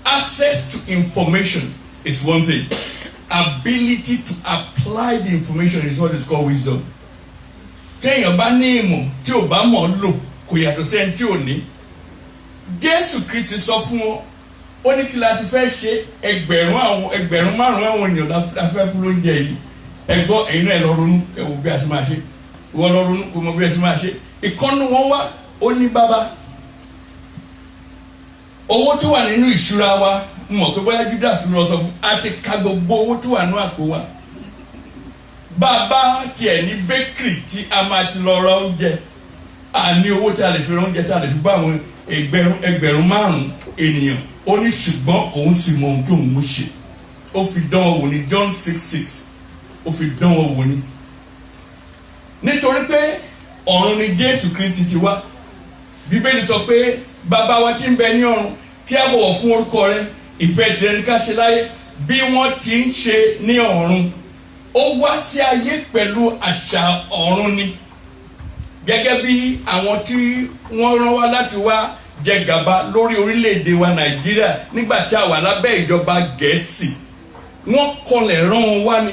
Access to information is one thing. Ability to apply the information is what is called wisdom. Téèyàn bá ní ìmọ̀ tí ò bá mọ̀ lò kò yàtọ̀ sí ẹni tí ò ní. Jésù Kristi sọ fún wọn ó ní kí la ti fẹ́ ṣe ẹgbẹ̀rún márùn-ún àwọn ènìyàn la fẹ́ fún lóúnjẹ yìí. Ẹ gbọ́ ẹ̀yin náà ẹ lọ ronú ẹ wò bí a ti máa ṣe. Ìwọ lọ ronú kò mọ bí a ti máa ṣe. Ìkànnì wọn wá ó ní bàbá. Owó tó wà nínú ìṣúra wa mọ̀ pé bóyá Judas ló sọ fún àti ka gbogbo owó tó wà nínú àpò wa. Bàbá tiẹ̀ ní bakery tí a máa ti lọ ra oúnjẹ àní owó tí a lè fi ra oúnjẹ tí a lè fi bá àwọn ẹgbẹ̀rún márùn-ún ènìyàn ó ní ṣùgbọ́n òun sì mọ ohun tó ń mú ṣe. Ó fi dán wọn wò ní John 6:6 ó fi dán wọn wò ní. Nítorí pé ọ̀run ni Jésù Kristi ti wá. Bíbélì sọ pé bàbá wa tí ń bẹ ní ọ̀run kí a bọ̀wọ̀ fún orúkọ rẹ̀ ìfẹ́ tirẹ̀ ní ká ṣe láyé bí wọ́n ti ń ṣe ní ọ̀run. Ó wá sí ayé pẹ̀lú àṣà ọ̀run ni gẹ́gẹ́ bí àwọn tí wọ́n rán wá láti wá jẹ gàba lórí orílẹ̀-èdè wa Nàìjíríà nígbà tí a wà lábẹ́ ìjọba Gẹ̀ẹ́sì. Wọ́n kọlẹ̀ rán wọn wá ni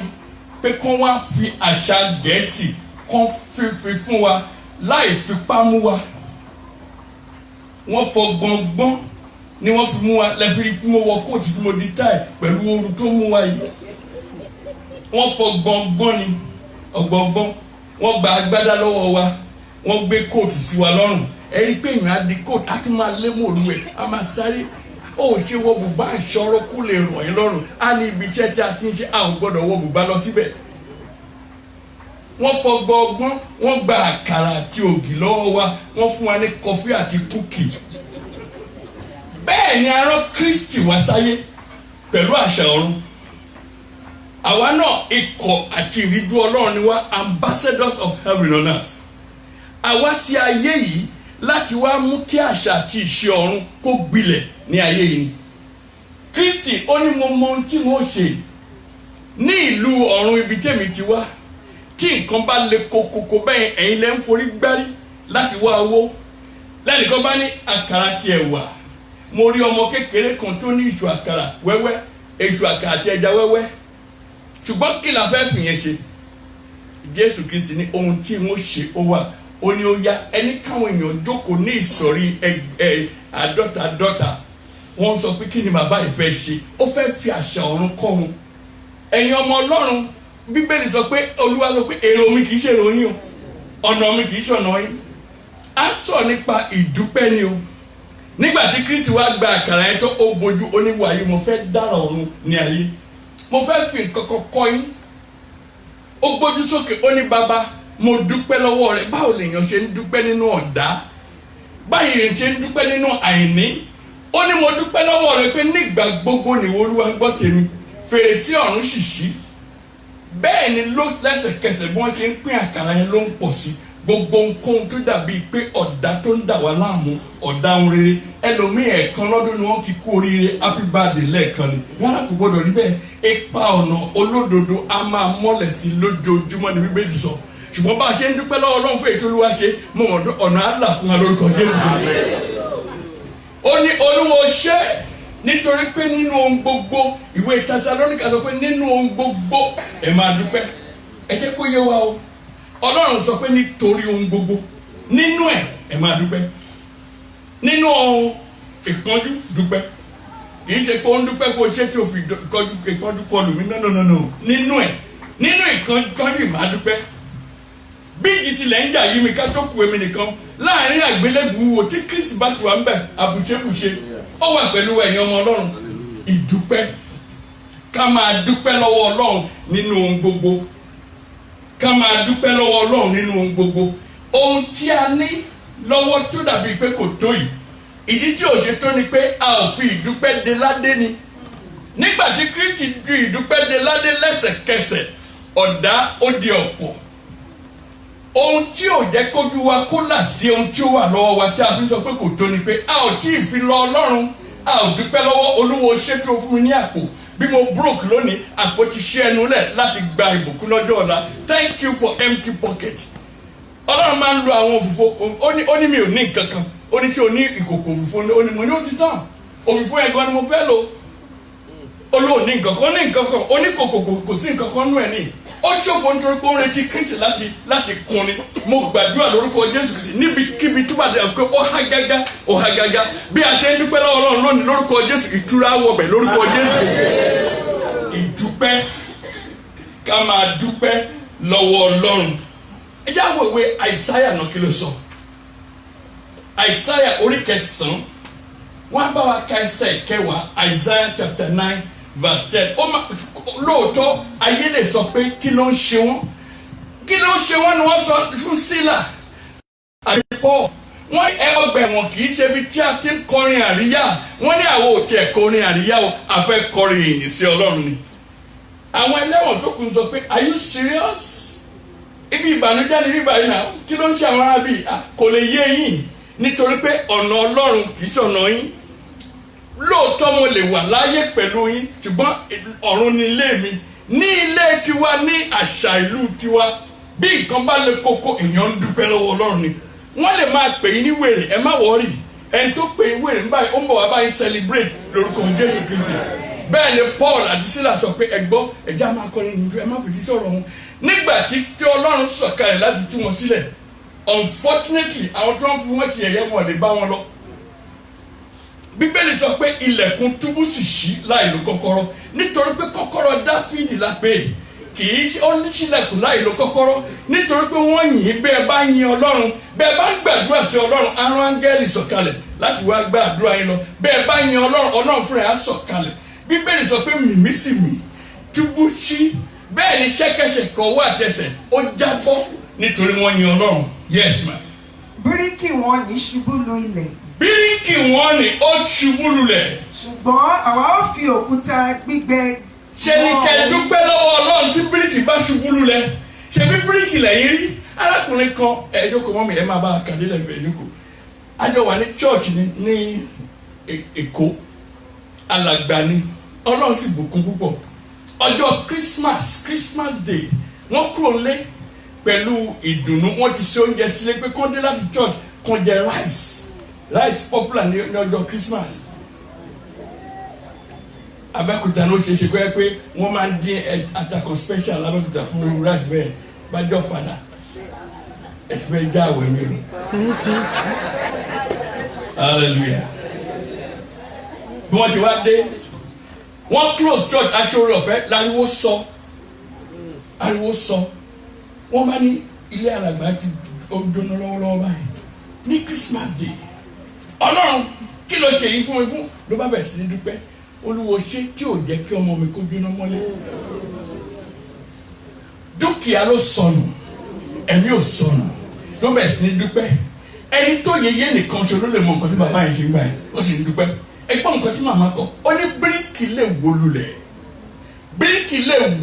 pé kán wá fi àṣà Gẹ̀ẹ́sì kán fífi fún wa láì fipá mú wa. Wọ́n fọ gbọ̀ngbọ̀n ni wọ́n fi mú wa lẹ́fìrí kí mo wọ kóòtù tí mo di táì pẹ̀lú ooru tó mú wa yìí. Wọ́n fọ gbọ̀ngbọ̀n ni ọ̀gbọ̀ngbọ̀n wọ́n gba agbádá lọ́wọ́ wa wọ́n gbé kóòtù sí wa lọ́rùn. Ẹ̀rí pé ìyẹn á di kóòtù á tún máa lé mòlú ẹ̀ á máa sáré. Ó ṣe wọ bùbá ìṣòro kó lè rọ̀ yín lọ́rùn á ní ibi iṣẹ́ tí a ti ń ṣe a ò gbọ́dọ̀ wọ bùbá lọ síbẹ̀. Wọ́n fọ gbọ̀ngbọ̀n wọ́n gba àkàrà àti ògì lọ́wọ́ wa wọ́n fún wa ní kọfí àti kúkì. Bẹ́ẹ̀ ni a rán Kristi wá sáyé pẹ̀lú àṣà ọ̀run. Àwa náà ikọ̀ àti ìríjú Ọlọ́run ni wá ambassadors of heaven on earth. Àwa sí ayé yìí láti wá mú kí àṣà àti ìṣe ọ̀run kó gbilẹ̀ ní ayé yìí. Kristi ó ní mo mọ ohun tí mo ṣe ní ìlú ọ̀run ibi tèmi ti wá. Tí nǹkan bá le kokoko bẹ́ẹ̀ ẹ̀yin lẹ́ ń forí gbárí láti wá owó. Lẹ́nìkan bá ní àkàrà tiẹ̀ wà. Mo rí ọmọ kékeré kan tó ní ìṣù àkàrà wẹ́wẹ́ ìṣù àkàrà àti ẹja wẹ́wẹ́. Ṣùgbọ́n kí la fẹ́ fìyẹn ṣe? Jésù Kristi ní ohun tí wọ́n ṣe ó wà. Ó ní ó yá ẹni káwọn èèyàn jókòó ní ìsọ̀rí àádọ́ta. Wọ́n sọ pé kí ni bàbá yìí fẹ́ ṣe? Ó fẹ́ fi àṣà ọ̀run kọ́ wọn. Ẹ̀yin ọmọ Ọlọ́run Bíbélì sọ pé Olúwa sọ pé èrò mi kì í ṣe èrò yín o ọ̀nà mi kì í ṣọ̀nà yín. A sọ nípa ìdúpẹ́ ni o. Nígbà tí Kristi wá gba àkàrà yẹn tó ó bojú ó ní wàyí mo fẹ́ dára ọ̀run ní ayé. Mo fẹ́ fi nǹkan kan kọ́ yín. Ó gbójú sókè ó ní bàbá mo dúpẹ́ lọ́wọ́ rẹ. Báwo lèèyàn ṣe ń dúpẹ́ nínú ọ̀dá? Báyìí lèèyàn ṣe ń dúpẹ́ nínú àìní? Ó ní mo dúpẹ́ lọ́wọ́ rẹ pé nígbà gbogbo ni Olúwa ń gbọ́ tèmi. Fèrèsé ọ̀run ṣì ṣí. Bẹ́ẹ̀ ni ló lẹ́sẹ̀kẹsẹ̀ bí wọ́n ṣe ń pín àkàrà yẹn ló ń pọ̀ sí. Gbogbo nǹkan tó dàbí pé ọ̀dà tó ń dà wá láàmú ọ̀dà ń rere ẹlòmíì ẹ̀ẹ̀kan lọ́dún ni wọ́n kí kú oríire happy birthday lẹ́ẹ̀kan ni rárá kò gbọ́dọ̀ rí bẹ́ẹ̀. Ipa ọ̀nà olódodo a máa mọ́lẹ̀ sí lójoojúmọ́ ni Bíbélì sọ. Ṣùgbọ́n bá a ṣe ń dúpẹ́ lọ́wọ́ Ọlọ́run fún èyí tí Olúwa ṣe mo mọ̀ ọ̀nà àlà fún wa lórúkọ Jésù. Ó ní Olúwa ṣe nítorí pé nínú ohun gbogbo ìwé Tẹsalóníkà sọ pé nínú ohun gbogbo ẹ máa dúpẹ́. Ẹ jẹ́ kó yé wa o. Ọlọ́run sọ pé nítorí ohun gbogbo nínú ẹ máa dúpẹ́. Nínú ìpọ́njú dúpẹ́. Kì í ṣe pé ó ń dúpẹ́ kó ṣe tí o fi ìpọ́njú kọlù mí no. Nínú ìkànjú máa dúpẹ́. Bí ìjì tilẹ̀ ń jà yí mi ká tó kù èmi nìkan láàrin àgbélébùú wo tí Kristi bá tu wá ń bẹ̀ àbùṣebùṣe ó wà pẹ̀lú ẹ̀yin ọmọ Ọlọ́run. Ìdúpẹ́ ká máa dúpẹ́ lọ́wọ́ Ọlọ́run nínú ohun gbogbo. Ká máa dúpẹ́ lọ́wọ́ Ọlọ́run nínú ohun gbogbo. Ohun tí a ní lọ́wọ́ tó dàbí pé kò tó yìí. Ìdí tí ò ṣe tó ni pé a ò fi ìdúpẹ́ de ládé ni. Nígbà tí Kristi ju ìdúpẹ́ de ládé lẹ́sẹ̀kẹsẹ̀ ọ̀dá ó di ọ̀pọ̀. Ohun tí ò jẹ́ kójú wa kó là sí ohun tí ó wà lọ́wọ́ wa tí a fi sọ pé kò tó ni pé a ò tí ì fi lọ Ọlọ́run. A ò dúpẹ́ lọ́wọ́ Olúwo ṣètò fún mi ní àpò. Bí mo broke lónìí àpò ti ṣí ẹnu lẹ̀ láti gba ìbùkún lọ́jọ́ ọ̀la. Thank you for empty pocket. Ọlọ́run máa ń lo àwọn òfìfo ó ní mi ò ní nǹkan kan ó ní tí o ní ìkòkò òfìfo ó ní mo ní ó ti tán òfìfo ẹ̀gbọ́n ni mo fẹ́ lò ó lò ní nǹkan kan ní nǹkan kan ó ní kòkò kò sí nǹkan kan nú ẹ̀ ní ó ṣòfò nítorí pé ó ń retí Kristi láti kun ni mo gbàdúrà lórúkọ Jésù Kristi níbikíbi tó bá dé pé ó há gágá bí a ṣe ń dúpẹ́ lọ́wọ́ Ọlọ́run lónìí lórúkọ Jésù ìtura wọbẹ̀ lórúkọ Jésù ìdúpẹ́ ká máa dúpẹ́ lọ́wọ́ Ọlọ́run. Ẹ jẹ́ àwọn ìwé Àìsáyà náà kí ló sọ Àìsáyà orí 9 wọ́n á bá wa ka ẹsẹ̀ 10 Àìsáyà chapter 9 verse 10 lóòótọ́ ayé lè sọ pé kí ló ń ṣe wọ́n ni wọ́n sọ fún Sílà àti Paul wọ́n ọgbà ẹ̀wọ̀n kì í ṣe ibi tí a ti ń kọrin àríyá wọ́n ní àwọn òtí ẹ̀ kọrin àríyá o àfẹ́ kọrin ìyìn sí Ọlọ́run ni àwọn ẹlẹ́wọ̀n tó kù sọ pé are you serious? Ibi ìbànújẹ́ ni bíbá yìí náà kí ló ń ṣe àwọn arábì kò lè yé yín nítorí pé ọ̀nà Ọlọ́run kì í ṣọ̀nà yín lóòótọ́ mo lè wà láyé pẹ̀lú yín ṣùgbọ́n ọ̀run ni ilé mi ní ilé tiwa ní àṣà ìlú tiwa bí nǹkan bá lè kókó èèyàn ń dúpẹ́ lọ́wọ́ Ọlọ́run ni wọ́n lè máa pè yín ní wèrè ẹ má wọ́ọ̀rì ẹni tó pè yín wèrè nígbà ó ń bọ̀ wá báyìí celebrate lórúkọ Jésù Kristi bẹ́ẹ̀ ni Paul àti Sílà sọ pé ẹ gbọ́ ẹja máa kọrin yìí ẹ má fìdí sọ̀rọ̀ wọn nígbà tí Ọlọ́run sọ̀kalẹ̀ láti tú wọn sílẹ̀ unfortunately àwọn tó ń fi wọ́n ti ẹ̀yẹ́ wọn lè bá wọn lọ. Bíbélì sọ pé ilẹ̀kùn túbú sì ṣí láì lo kọ́kọ́rọ́ nítorí pé kọ́kọ́rọ́ Dáfídì la pè kì í ó ní sílẹ̀kùn láì lo kọ́kọ́rọ́ nítorí pé wọ́n yìn bẹ́ẹ̀ bá yin Ọlọ́run bẹ́ẹ̀ bá ń gbàdúrà sí Ọlọ́run arán áńgẹ́lì sọ̀kalẹ̀ láti wá gbàdúrà yín lọ bẹ́ẹ̀ bá yin Ọlọ́run fúnra ẹ̀ á sọ̀kalẹ̀. Bíbélì sọ pé mìmí sì mì túbú ṣí bẹ́ẹ̀ ni ṣẹ́kẹ́ṣẹkẹ̀ ọwọ́ àtẹsẹ̀ ó jábọ́ nítorí wọ́n yin Ọlọ́run. Yes ma. Bíríkì wọn ní ṣubú lu ilẹ̀. Bíríkì wọn ni ó ṣubú lulẹ̀. Ṣùgbọ́n àwa ó fi òkúta gbígbẹ. Ṣé ni kẹ́ dúpẹ́ lọ́wọ́ Ọlọ́run tí bíríkì bá ṣubú lulẹ̀? Ṣé bí bíríkì lẹ́yìn rí? Arákùnrin kan ẹ̀ẹ́dọ́kọ̀ mọ́mí ẹ̀ máa bá a kàdé lẹ́nu ẹ̀ẹ́dọ́kọ̀. Àjọ wà ní church ní Èkó alàgbà ni Ọlọ́run sì bùkún púpọ̀. Ọjọ́ Christmas day wọ́n kúrò lé pẹ̀lú ìdùnnú wọ́n ti ṣe oúnjẹ sílé pé kán dé láti church kán jẹ rice popular ní ọjọ́ Christmas. Abẹ́òkúta ló ṣe pé wọ́n máa ń dín àtàkùn special l'Abẹ́òkúta fún rice bẹ́ẹ̀ bájọ́ fada ẹ ti fẹ́ já àwẹ̀ mi o hallelujah. Bí wọ́n ṣe wá dé wọ́n close church aṣọ́rẹ́ ọ̀fẹ́ láriwo sọ wọ́n bá ní ilé alàgbà ti jóná lọ́wọ́lọ́wọ́ báyìí ní Christmas day Ọlọ́run kí ló ṣe yìí fún mi fún ló bá bẹ̀rẹ̀ sí ní dúpẹ́ Olúwo ṣé tí ò jẹ́ kí ọmọ mi kó jóná mọ́lé dúkìá ló sọnù ẹ̀mí ò sọnù ló bẹ̀rẹ̀ sí ní dúpẹ́ ẹni tó yeye nìkan ṣe ló lè mọ nǹkan tí bàbá yẹn ṣe ń gbà yẹn ó sì ń dúpẹ́ ẹgbọ́n nǹkan tí màmá kọ ó ní bíríkì lè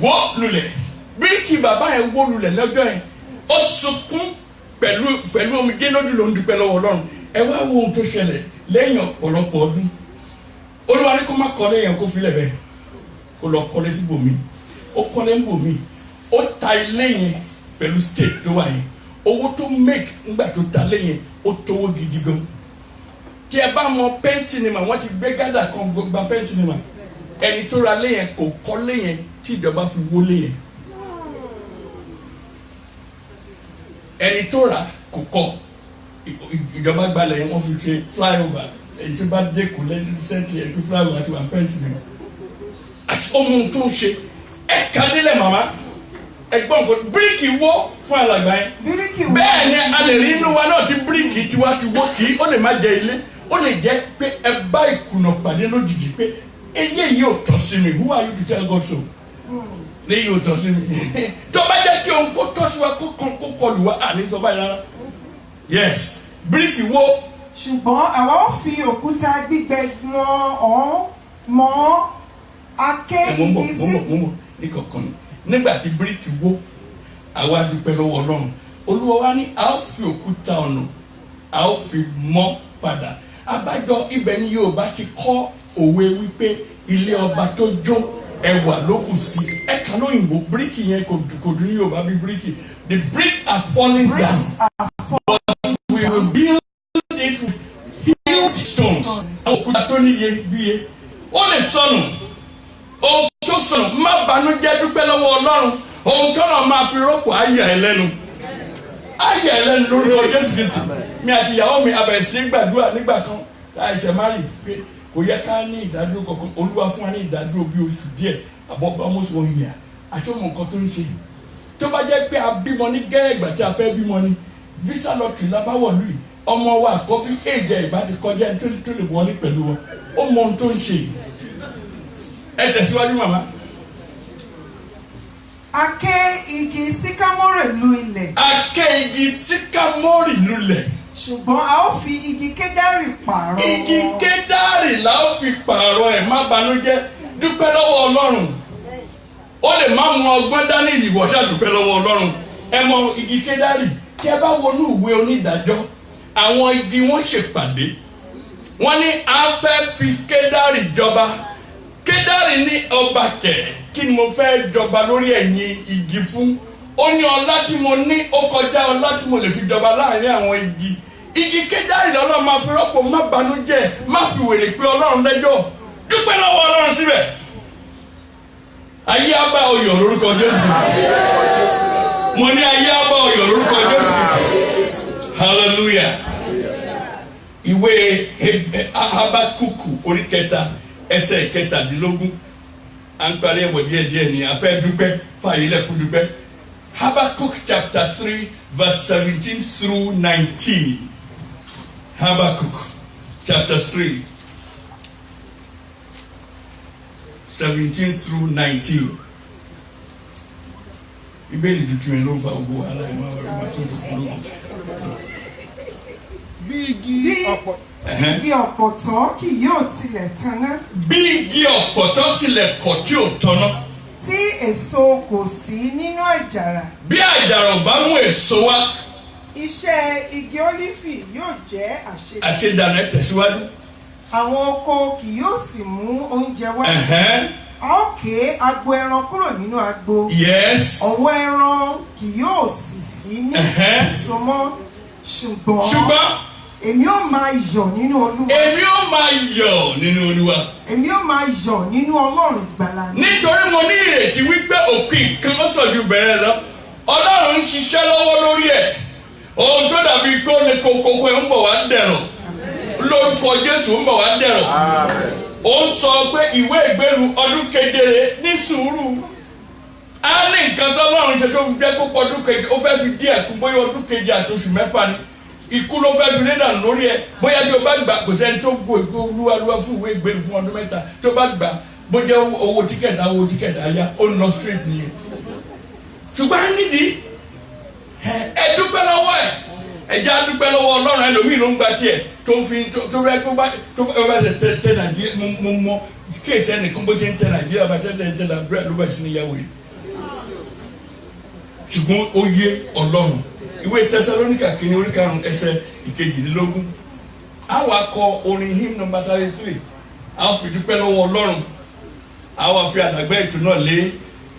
wó lulẹ̀ bíríkì bàbá yẹn wó lulẹ̀ lọ́jọ́ yẹn ó sunkún pẹ̀lú omijé lójú ló ń dúpẹ́ lọ́wọ́ Ọlọ́run ẹ wá wo ohun tó ṣẹlẹ̀ lẹ́yìn ọ̀pọ̀lọpọ̀ ọdún Olúwa ní kó má kọ́lé yẹn kó filẹ̀ bẹ́ẹ̀ kó lọ kọ́lé sí bòmí ó kọ́lé ń bòmí ó ta ilé yẹn pẹ̀lú state tó wà yẹn owó tó make ńgbà tó ta ilé yẹn ó tówó gidi gan tí ẹ bá mọ pen cinema wọ́n ti gbé gádà kan gba pen cinema ẹni tó ra lé yẹn kò kọ́ lé yẹn tí ìjọba fi wó lé yẹn ẹni tó ra kò kọ́ ìjọba gbalẹ̀ yẹn wọ́n fi ṣe flyover èyí tó bá dẹ́kun lẹ́yìn recently ẹ̀ fi flyover àti wà pen cinema àti ohun tó ń ṣe ẹ̀ka délẹ̀ màmá ẹ̀gbọ́n nǹkan bíríkì wó fún alàgbà yẹn bẹ́ẹ̀ ni a lè rí inú wa náà tí bíríkì tiwa ti wó kì í ó lè má jẹ ilé ó lè jẹ́ pé ẹ bá ìkùnà pàdé lójijì pé eléyìí ò tọ́ sí mi who are you to tell God so eléyìí ò tọ́ sí mi tó bá jẹ́ kí ohun kó tọ́ sí wa kó kọlù wa àní sọ báyìí rárá yes bíríkì wó. ṣùgbọ́n àwa ó fi òkúta gbígbẹ mọ́ aké igi sí. ní kọ̀ọ̀kan nígbà tí bíríkì wó àwa dúpẹ́ lọ́wọ́ Ọlọ́run Olúwa wa ní a ó fi òkúta ọ̀nà a ó fi mọ́ padà abájọ ibẹ̀ ni Yorùbá ti kọ́ òwe wípé ilé ọba tó jó ẹ̀wà ló kù sí ẹ̀ka lóyìnbó bíríkì yẹn kò dùn ní Yorùbá bí bíríkì the bricks are falling down but we will build it with huge stones. àwọn òkúta tó níye bíye ó lè sọnù ohun tó sọnù má banújẹ́ dúpẹ́ lọ́wọ́ Ọlọ́run ohun tó náà máa fi rọ́pò ayé ẹ̀ lẹ́nu lórúkọ Jésù Kristi mi àti ìyàwó mi abẹ̀rẹ̀ sí ní gbàdúrà nígbà kan láì ṣe má rí pé kò yẹ ká ní ìdádúró kankan Olúwa fún wa ní ìdádúró bí oṣù díẹ̀ àbọ̀ almost 1 year àṣọmọ nǹkan tó ń ṣe tó bá jẹ́ pé a bímọ ní gẹ́rẹ́ ìgbà tí a fẹ́ bímọ ni visa lottery lábáwọ̀lú yìí ọmọ wa àkọ́bí èjẹ ìbá ti kọjá ẹni tó lè wọlé pẹ̀lú wọn ó mọ ohun tó ń ṣe ẹ tẹ̀síwájú màmá. A ké igi síkámórì lu ilẹ̀. A ké igi síkámórì lulẹ̀. Ṣùgbọ́n a ó fi igi kédárì pààrọ̀. Igi kédárì la ó fi pààrọ̀ ẹ̀ má banújẹ́ dúpẹ́ lọ́wọ́ Ọlọ́run. Ó lè má mú ọgbọ́n dání ìwọ ṣáà dúpẹ́ lọ́wọ́ Ọlọ́run. Ẹ mọ igi kédárì tí ẹ bá wọnú ìwé onídàájọ́ àwọn igi wọn ṣèpàdé. Wọ́n ní a fẹ́ fi kédárì jọba. Kédárì ní ọba kẹ̀ kí ni mo fẹ́ jọba lórí ẹ̀yìn igi fún. Ó ní ọlá tí mo ní ó kọjá ọlá tí mo lè fi jọba láàrin àwọn igi. Igi kédárì lọ́lọ́run máa fi rọ́pò má banújẹ́ má fi wèrè pé Ọlọ́run lẹ́jọ́ dúpẹ́ lọ́wọ́ Ọlọ́run síbẹ̀. Ayé á bá ọyọ̀ lórúkọ Jésù. Mo ní ayé á bá ọyọ̀ lórúkọ Jésù. Hallelujah. Ìwé Habakuku orí 3 ẹsẹ̀ 17 à ń parí ẹ̀wọ̀ díẹ̀díẹ̀ ni a fẹ́ dúpẹ́ fàyè lẹ̀ fún dúpẹ́. Habakkuk chapter 3 verse 17 through 19. Habakkuk chapter 3 17 through 19. Ìbéèrè tuntun yẹn ló ń fa ogun ara ẹ̀ máa wà tó dùn. Bí igi ọ̀pọ̀tọ́ kì yóò tilẹ̀ tanná. Bí igi ọ̀pọ̀tọ́ tilẹ̀ kọ̀ tí ò tanná. Tí èso kò sí nínú àjàrà. Bí àjàrà ò bá mú èso wá. Iṣẹ́ igi ólífì yóò jẹ́ àṣedànù. Àṣedànù ẹ tẹ̀síwájú. Àwọn oko kì yóò sì mú oúnjẹ wá. A ó ké agbo ẹran kúrò nínú agbo. Yes. Ọ̀wọ́ ẹran kì yóò sì sí ní ìsomọ́. Ṣùgbọ́n èmi ó máa yọ̀ nínú Olúwa. Èmi ó máa yọ̀ nínú Olúwa. Èmi ó máa yọ̀ nínú Ọlọ́run ìgbàlà mi. Nítorí mo ní ìrètí wípé òpin kan ó sàn ju bẹ̀rẹ̀ lọ. Ọlọ́run ń ṣiṣẹ́ lọ́wọ́ lórí ẹ̀. Ohun tó dàbí pé ó lè kókó ẹ̀ ń bọ̀ wá dẹ̀rọ̀. Lórúkọ Jésù ń bọ̀ wá dẹ̀rọ̀. Ó ń sọ pé ìwé ìgbélu ọdún keje ní sùúrù. A ní nǹkan tó Ọlọ́run ṣe tó fi jẹ́ kó pọ̀ ọdún keje. Ó fẹ́ fi díẹ̀ kú bóyá ọdún keje àti oṣù mẹ́fà ni. Ikú ló fẹ́ fi rédà lórí ẹ bóyá tí o bá gbà kò sẹ́ni tó gbó olúwa fún ìwé ìgbélu fún ọdún mẹ́ta tó bá gbà bóyá owó tíkẹ̀tì àyà ó ń lọ straight nìyẹn. Ṣùgbọ́n a nídìí ẹ dúpẹ́ lọ́wọ́ ẹ̀ ẹ̀já dúpẹ́ lọ́wọ́ Ọlọ́run ẹlòmíì ló ń gba tiẹ̀ tó fi tó rẹ́ tó bá ṣe tẹ Nàìjíríà mo mọ kéèsì ẹnìkan bó ṣe ń tẹ Nàìjíríà bá tẹ́sẹ̀ ń tẹ Nàìjíríà ló bá sí níyàwó yìí. Ṣùgbọ́n ó yé Ọlọ́run. Ìwé Tẹsalóníkà kìíní orí 5 ẹsẹ̀ 22. A wá kọ orin hymn number 33. A fi dúpẹ́ lọ́wọ́ Ọlọ́run. A wá fi àdàgbà ètò náà lé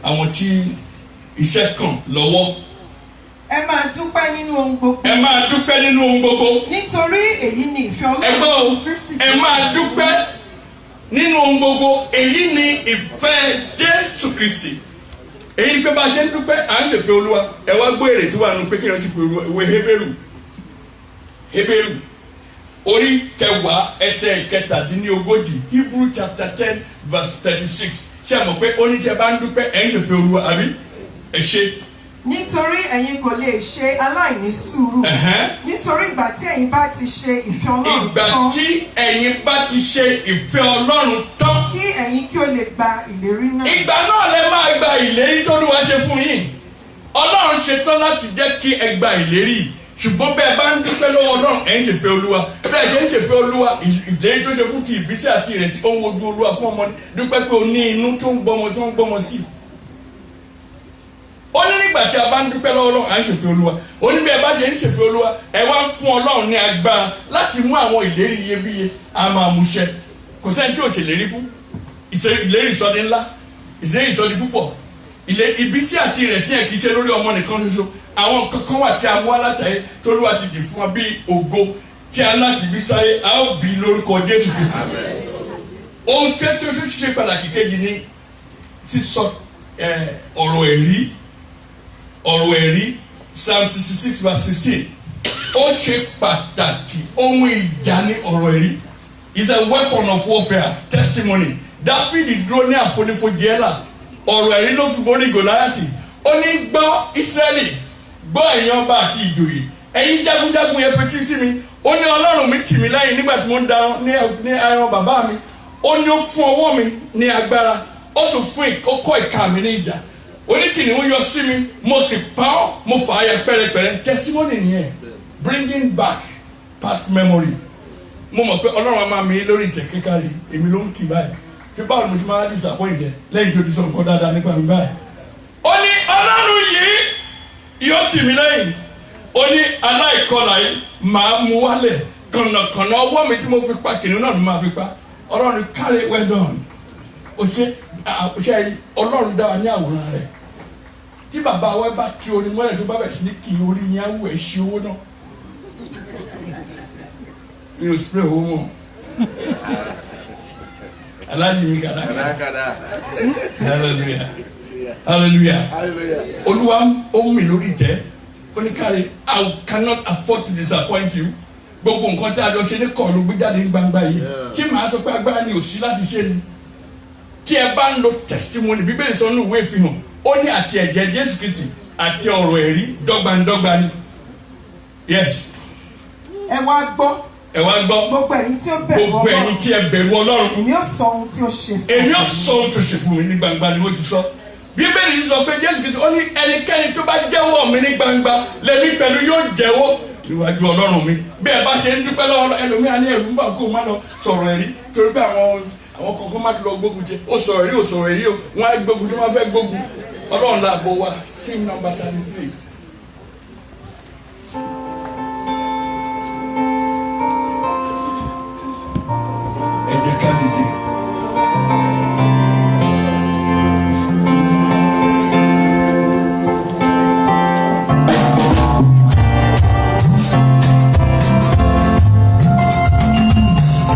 àwọn tí iṣẹ́ kàn lọ́wọ́. Ẹ máa dúpẹ́ nínú ohun gbogbo. Ẹ máa dúpẹ́ nínú ohun gbogbo. Nítorí èyí ni ìfẹ́ Ọlọ́run Kristi. Ẹ máa dúpẹ́ nínú ohun gbogbo. Èyí ni ìfẹ́ Jésù Kristi. Èyí ni pé bá a ṣe ń dúpẹ́ à ń ṣèfẹ́ Olúwa. Ẹ wá gbọ́ èrè tí wà nínú pé kí wọ́n sì pé ìwé Hébérù orí 10 ẹsẹ̀ 17. Hebrew chapter 10 verse 36. Ṣé àmọ̀ pé oníṣẹ́ bá ń dúpẹ́ ẹ̀ ń ṣèfẹ́ Olúwa àbí? Ẹ ṣe. Nítorí ẹ̀yin kò lè ṣe aláìní sùúrù. Nítorí ìgbà tí ẹ̀yin bá ti ṣe ìfẹ́ Ọlọ́run tán. Ìgbà tí ẹ̀yin bá ti ṣe ìfẹ́ Ọlọ́run tán. Kí ẹ̀yin kí o lè gba ìlérí náà. Ìgbà náà lẹ máa gba ìlérí tó Olúwa ṣe fún yín. Ọlọ́run ṣetán láti jẹ́ kí ẹ gba ìlérí. Ṣùgbọ́n bẹ́ẹ̀ bá ń dúpẹ́ lọ́wọ́ Ọlọ́run ẹ̀ ń ṣèfẹ́ Olúwa. Bẹ́ẹ̀ ṣe ń ṣèfẹ́ Olúwa ìlérí tó ṣe fún ti ìbísí àti ìrẹsì ó ń wojú Olúwa fún ọmọ dúpẹ́ pé o ní inú tó ń gbọ́mọ sí. Ó ní nígbà tí a bá ń dúpẹ́ lọ́wọ́ Ọlọ́run à ń ṣèfẹ́ Olúwa. Ó ní bí ẹ bá ṣe ń ṣèfẹ́ Olúwa ẹ wá ń fún Ọlọ́run ní agbára láti mú àwọn ìlérí iyebíye a máa mú ṣẹ. Kò sẹ́ni tí ò ṣèlérí fún ìlérí ìsọdí ńlá ìṣe ìsọdi púpọ̀ ilé ìbísí àti ìrẹsì ẹ̀ kì í ṣe lórí ọmọ nìkan ṣoṣo àwọn kankan wà tí a mú alátàyè t'Olúwa ti dì fún wa bí ògo tí a láti bí sáyé a ó bí lórúkọ Jésù Kristi. ohun tó ṣe pàtàkì kejì ni sísọ ọ̀rọ̀ ẹ̀rí Psalm 66 verse 16 ó ṣe pàtàkì ohun ìjà ní ọ̀rọ̀ ẹ̀rí is a weapon of warfare testimony. Dáfídì dúró ní àfonífojì ẹ̀là ọ̀rọ̀ ẹ̀rí ló fi borí Gòláyátì ó ní gbọ́ Ísírẹ́lì gbọ́ ẹ̀yin ọba àti ìjòyè ẹ̀yin jagunjagun yẹn fetí sí mi ó ní Ọlọ́run mi tì mí lẹ́yìn nígbà tí mo ń da ní ẹran bàbá mi ó ní ó fún ọwọ́ mi ní agbára ó sì fún ìkókó ìka mi ní ìjà ó ní kìnìún yọ sí mi mo sì pa ọ́ mo fà á yẹ pẹ́rẹpẹ́rẹ testimony nìyẹn bringing back past memory. Mo mọ̀ pé Ọlọ́run máa mi lórí ìtẹ̀ kíkárì èmi ló ń kì báyìí fi báwo ni mo ti máa disappoint ẹ lẹ́yìn tó ti sọ nǹkan dáadáa nípa mi báyìí. ó ní Ọlọ́run yìí yóò tì mí lẹ́yìn ó ní aláìkọlà yìí máa mú wálẹ̀ kànnàkànnà ọwọ́ mi tí mo fi pa kìnìún náà ni máa fi pa Ọlọ́run carry well done. ó ṣe Ọlọ́run dá wa ní àwòrán rẹ̀ tí bàbá wa bá kí orin mọ́lẹ̀ tó bá bẹ̀ sí ní kí orí yẹn á wù ẹ̀ ṣe owó náà. You spray owó Alhaji mi kada. Hallelujah. Hallelujah. Olúwa ó mi lórí ìtẹ́ ó ní kárí I cannot afford to disappoint you. Gbogbo nǹkan tí a jọ ṣe ní kọ̀ ló gbé jáde ní gbangba yìí tí màá sọ pé agbára ni ò sí láti ṣe ni. Tí ẹ bá ń lo testimony Bíbélì sọ nínú ìwé ìfihàn ó ní àti ẹ̀jẹ̀ Jésù Kristi àti ọ̀rọ̀ ẹ̀rí dọ́gbandọ́gba ni. Yes. Ẹ wá gbọ́. Ẹ wá gbọ́. Gbogbo ẹ̀yin tí ó bẹ̀rù Ọlọ́run. Gbogbo ẹ̀yin tí ẹ bẹ̀rù Ọlọ́run. Èmi ó sọ ohun tí ó ṣe fún mi. Èmi ó sọ ohun tó ṣe fún mi ní gbangba ni ó ti sọ. Bíbélì sọ pé Jésù Kristi ó ní ẹnikẹ́ni tó bá jẹ́wọ́ mi ní gbangba lèmi pẹ̀lú yóò jẹ́wọ́ níwájú Ọlọ́run mi. Bí ẹ bá ṣe ń dúpẹ́ lọ́wọ́ ẹlòmíà ní ẹ̀rù ń bà kó má lọ sọ̀rọ̀ ẹ̀rí torí pé àwọn kọ̀ọ̀kan má lọ gbógun jẹ ó sọ̀rọ̀ ẹ̀rí ò sọ̀rọ̀ ẹ̀rí o wọ́n á gbógun tó má fẹ́ gbógun Ọlọ́run làbò wa hymn number 33.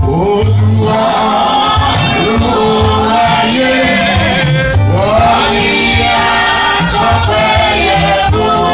Olúwa ayé wọ́n ní àtọ́pẹ́ yẹ fún.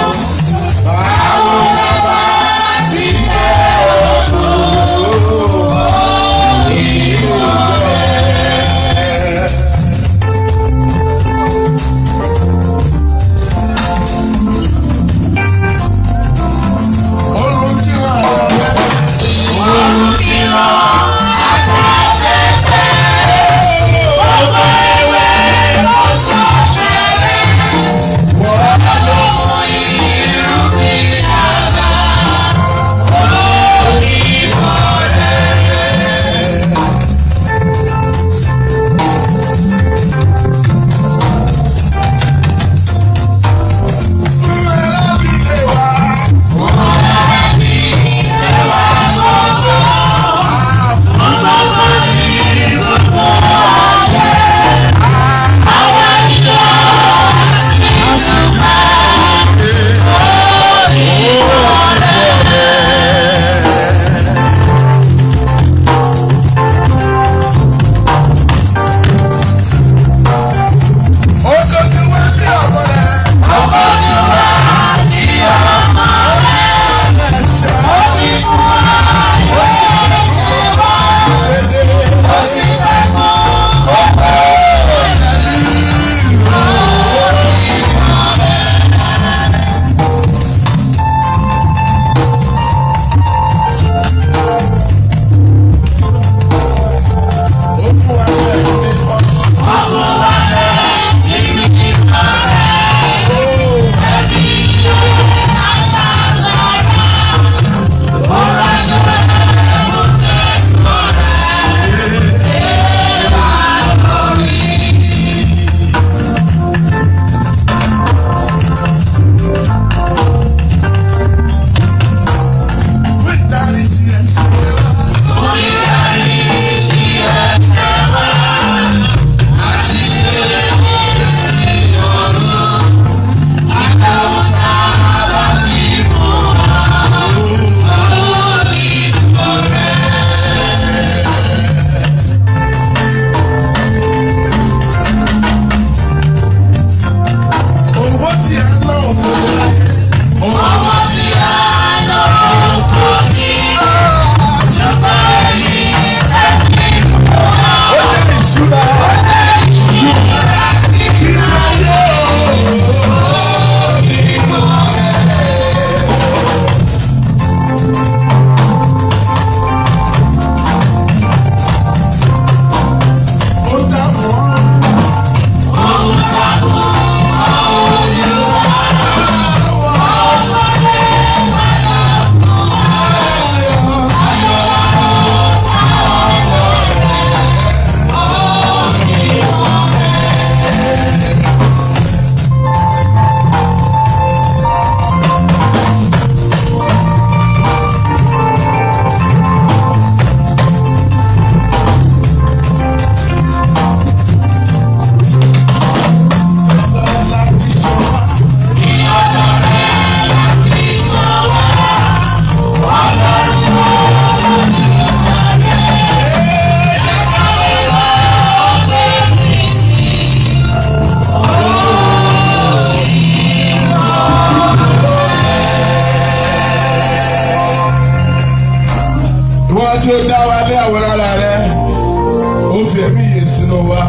fi ẹ̀mí yìí sínú wa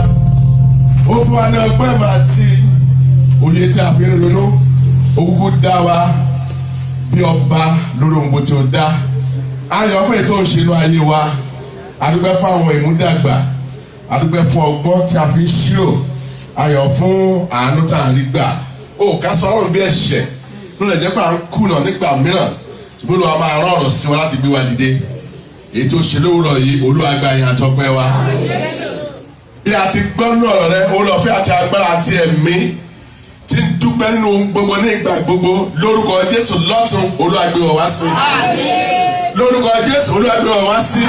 ó fún wa ní ọgbọ́n ìmọ̀ àti òye tí a fi ń ronú òkùnkùn dá wa bí ọba lórí ohun gbogbo tí ó dá ayọ̀ fún ètò òṣèlú ayé wa adúpẹ́ fún àwọn ìmúdàgbà adúpẹ́ fún ọgbọ́n tí a fi ń ṣírò ayọ̀ fún àánú tá à ń rí gbà ó ká sọ ọ̀rọ̀ bí ẹ̀ṣẹ̀ ló lè jẹ́ pé à ń kùnà nígbà mìíràn ṣùgbọ́n Olúwa máa rán ọ̀rọ̀ sí wa láti gbé wa dìde ètò òṣèlú òwúrọ̀ yìí Olúwa gba ìyìn àtọpẹ́ wa bí a ti gbọ́ nínú ọ̀rọ̀ rẹ olùfẹ́ àti agbára àti ẹ̀mí ti ń dúpẹ́ nínú ohun gbogbo ní ìgbà gbogbo lórúkọ Jésù lọ́tun Olúwa gbé wa wá sí lórúkọ Jésù Olúwa gbé wa wá sí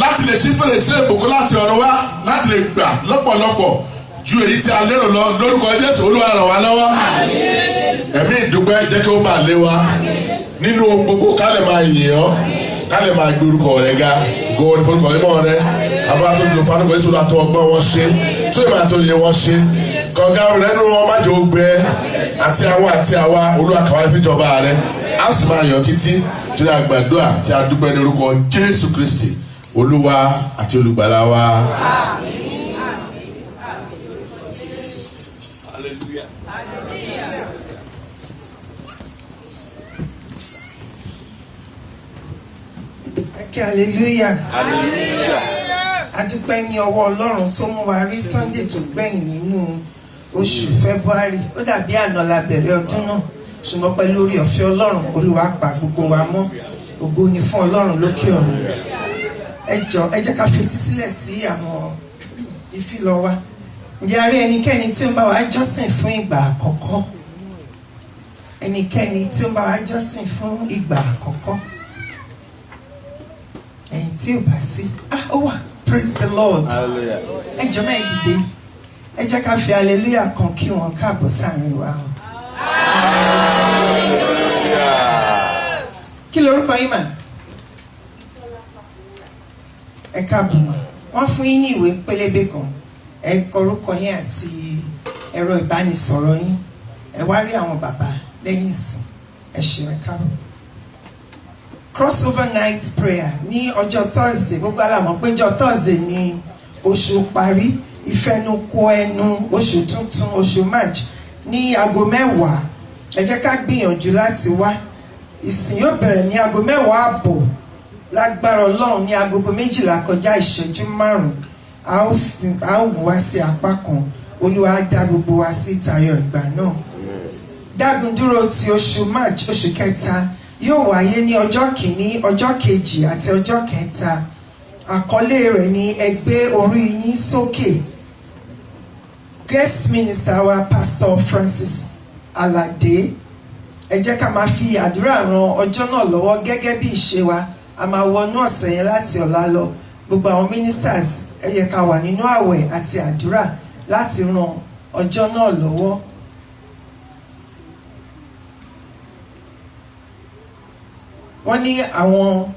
láti lè ṣí fèrèsé ìbùkún láti ọ̀run wá láti lè gbà lọ́pọ̀lọpọ̀ ju èyí tí a lérò lọ lórúkọ Jésù Olúwa ràn wá lọ́wọ́ ẹ̀mí ìdúpẹ́ jẹ́ kí ó bá lé wa nínú ohun gbogbo ká lè máa yìn ọ́ ká lè máa gbé orúkọ rẹ ga gbogbo orúkọ mímọ́ rẹ abúlé tó ti lò fún Jésù látọ̀ ọgbọ́n wọn ṣe tó ìmọ̀ àti òye wọn ṣe kọ̀ọ̀gá rẹ nínú wọn má jò gbẹ àti àwa Olúwa kà wá níjọba rẹ á sì máa yọ̀ títí tó ní àgbàdua tí a dúpẹ́ ní orúkọ Jésù Kristi Olúwa àti olùgbàlà wa. Hallelujah. Adúpẹ́ ní ọwọ́ Ọlọ́run tó mú wa rí Sunday tó gbẹ̀yìn nínú oṣù February. Ó dàbí àná la bẹ̀rẹ̀ ọdún náà ṣùgbọ́n pẹ̀lú orí ọ̀fẹ́ Ọlọ́run Olúwa pa gbogbo wa mọ́. Ògo ni fún Ọlọ́run lókè ọ̀run. Ẹ jẹ́ ká fetí sílẹ̀ sí àwọn ìfilọ̀ wa. Ǹjẹ́ a rí ẹnikẹ́ni tí ó ń bá wa jọ́sìn fún ìgbà àkọ́kọ́? Ẹnikẹ́ni tí ó ń bá wa jọ́sìn fún ìgbà àkọ́kọ́? Ẹ̀yin tí ò bá sí ó wà praise the Lord ẹ jọ̀ọ́ máa dìde ẹ jẹ́ ká fi hallelujah kan kí wọn káàbọ̀ sáàrin wa. Kí lorúkọ yín mà? Ẹ káàbọ̀ mà wọ́n fún yín ní ìwé pélébé kan ẹ kọ orúkọ yín àti ẹ̀rọ ìbánisọ̀rọ̀ yín ẹ wá rí àwọn bàbá lẹ́yìn ìsìn ẹ ṣé ẹ káàbọ̀. Crossover night prayer ní ọjọ́ Thursday gbogbo alámọ̀ pé ọjọ́ Thursday ní oṣù parí ìfẹnukò ẹnu oṣù tuntun oṣù March ní aago 10 ẹ jẹ́ ká gbìyànjú láti wá ìsìn yóò bẹ̀rẹ̀ ní aago 10:30 lágbára Ọlọ́run ní agogo 12 kọjá ìṣẹ́jú 5 a ó wá sí apá kan Olúwa dá gbogbo wa sí tayọ ìgbà náà. Dágundúró ti oṣù March oṣù kẹta yóò wáyé ní ọjọ́ kìíní ọjọ́ kejì àti ọjọ́ kẹta àkọlé rẹ̀ ní ẹ gbé orí yín sókè. Guest minister wa Pastor Francis Alade ẹ jẹ́ ká máa fi àdúrà ran ọjọ́ náà lọ́wọ́ gẹ́gẹ́ bí ìṣe wa a máa wọnú ọ̀sẹ̀ yẹn láti ọ̀la lọ gbogbo àwọn ministers ẹ yẹ ká wà nínú àwẹ̀ àti àdúrà láti ran ọjọ́ náà lọ́wọ́. Wọ́n ní àwọn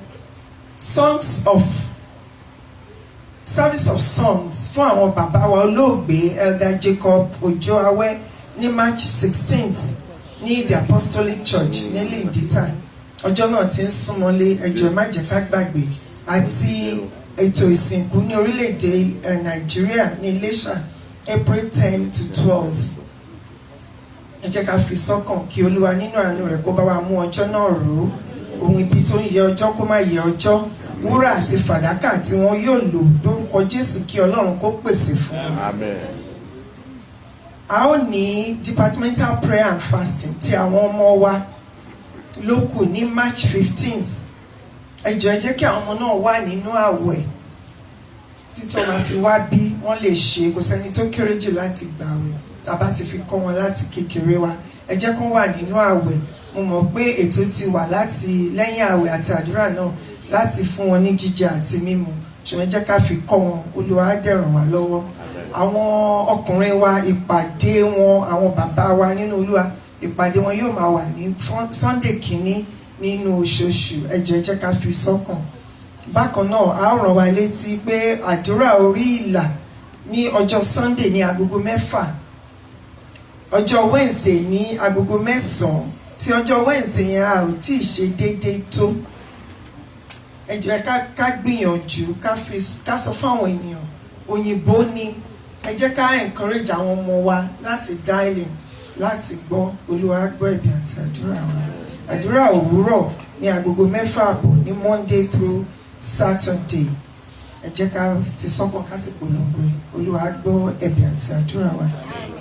service of songs fún àwọn bàbá wa olóògbé Elder Jacob Ojo Awẹ́ ní March 16th ní the Apostolic Church ní Lindita ọjọ́ náà ti ń súnmọ́lé ẹjọ́ má jẹ́ ká gbàgbé àti ètò ìsìnkú ní orílẹ̀-èdè Nàìjíríà ní Iléṣà April 10 to 12. Ẹ jẹ́ ká fi sọ́kàn kí Olúwa nínú àánú rẹ̀ kó bá wa mú ọjọ́ náà ró ohun ibi tó ń yẹ ọjọ́ kó má yẹ ọjọ́ wúrà àti fàdákà tí wọ́n yóò lò lórúkọ Jésù kí Ọlọ́run kó pèsè fún wọn. A ó ní departmental prayer and fasting tí àwọn ọmọ wa ló kù ní March 15th. Ẹ jọ̀ọ́ ẹ jẹ́ kí àwọn ọmọ náà wà nínú àwẹ̀ títí wọ́n máa fi wá bí wọ́n lè ṣe kò sẹ́ni tó kéré jù láti gbààwẹ̀ tàbá ti fi kọ́ wọn láti kékeré wa ẹ jẹ́ kó wà nínú àwẹ̀. Mo mọ̀ pé ètò ti wà láti lẹ́yìn àwẹ̀ àti àdúrà náà láti fún wọn ní jíjẹ àti mímu ṣùgbọ́n jẹ́ ká fi kọ́ wọn Olúwa á dẹ̀ ràn wá lọ́wọ́. Àwọn ọkùnrin wa ìpàdé wọn àwọn bàbá wa nínú Olúwa ìpàdé wọn yóò máa wà ní Sunday kìíní nínú oṣooṣù ẹ jọ̀ọ́ ẹ jẹ́ ká fi sọ́kàn. Bákan náà a rán wa létí pé àdúrà orí ìlà ní ọjọ́ Sunday ní agogo 6 ọjọ́ Wednesday ní agogo 9 tí ọjọ́ Wednesday yẹn a ò tí ì ṣe déédéé tó ẹ jẹ́ ká gbìyànjú ká sọ fún àwọn ènìyàn òyìnbó ni ẹ jẹ́ ká encourage àwọn ọmọ wa láti dial in láti gbọ́ Olúwa gbọ́ ẹ̀bẹ̀ àti àdúrà wa. Àdúrà òwúrọ̀ ní agogo 6:30 ní Monday through Saturday. Ẹ jẹ́ ká fi sọ́kàn ká sì polongo ẹ̀. Olúwa gbọ́ ẹ̀bẹ̀ àti àdúrà wa.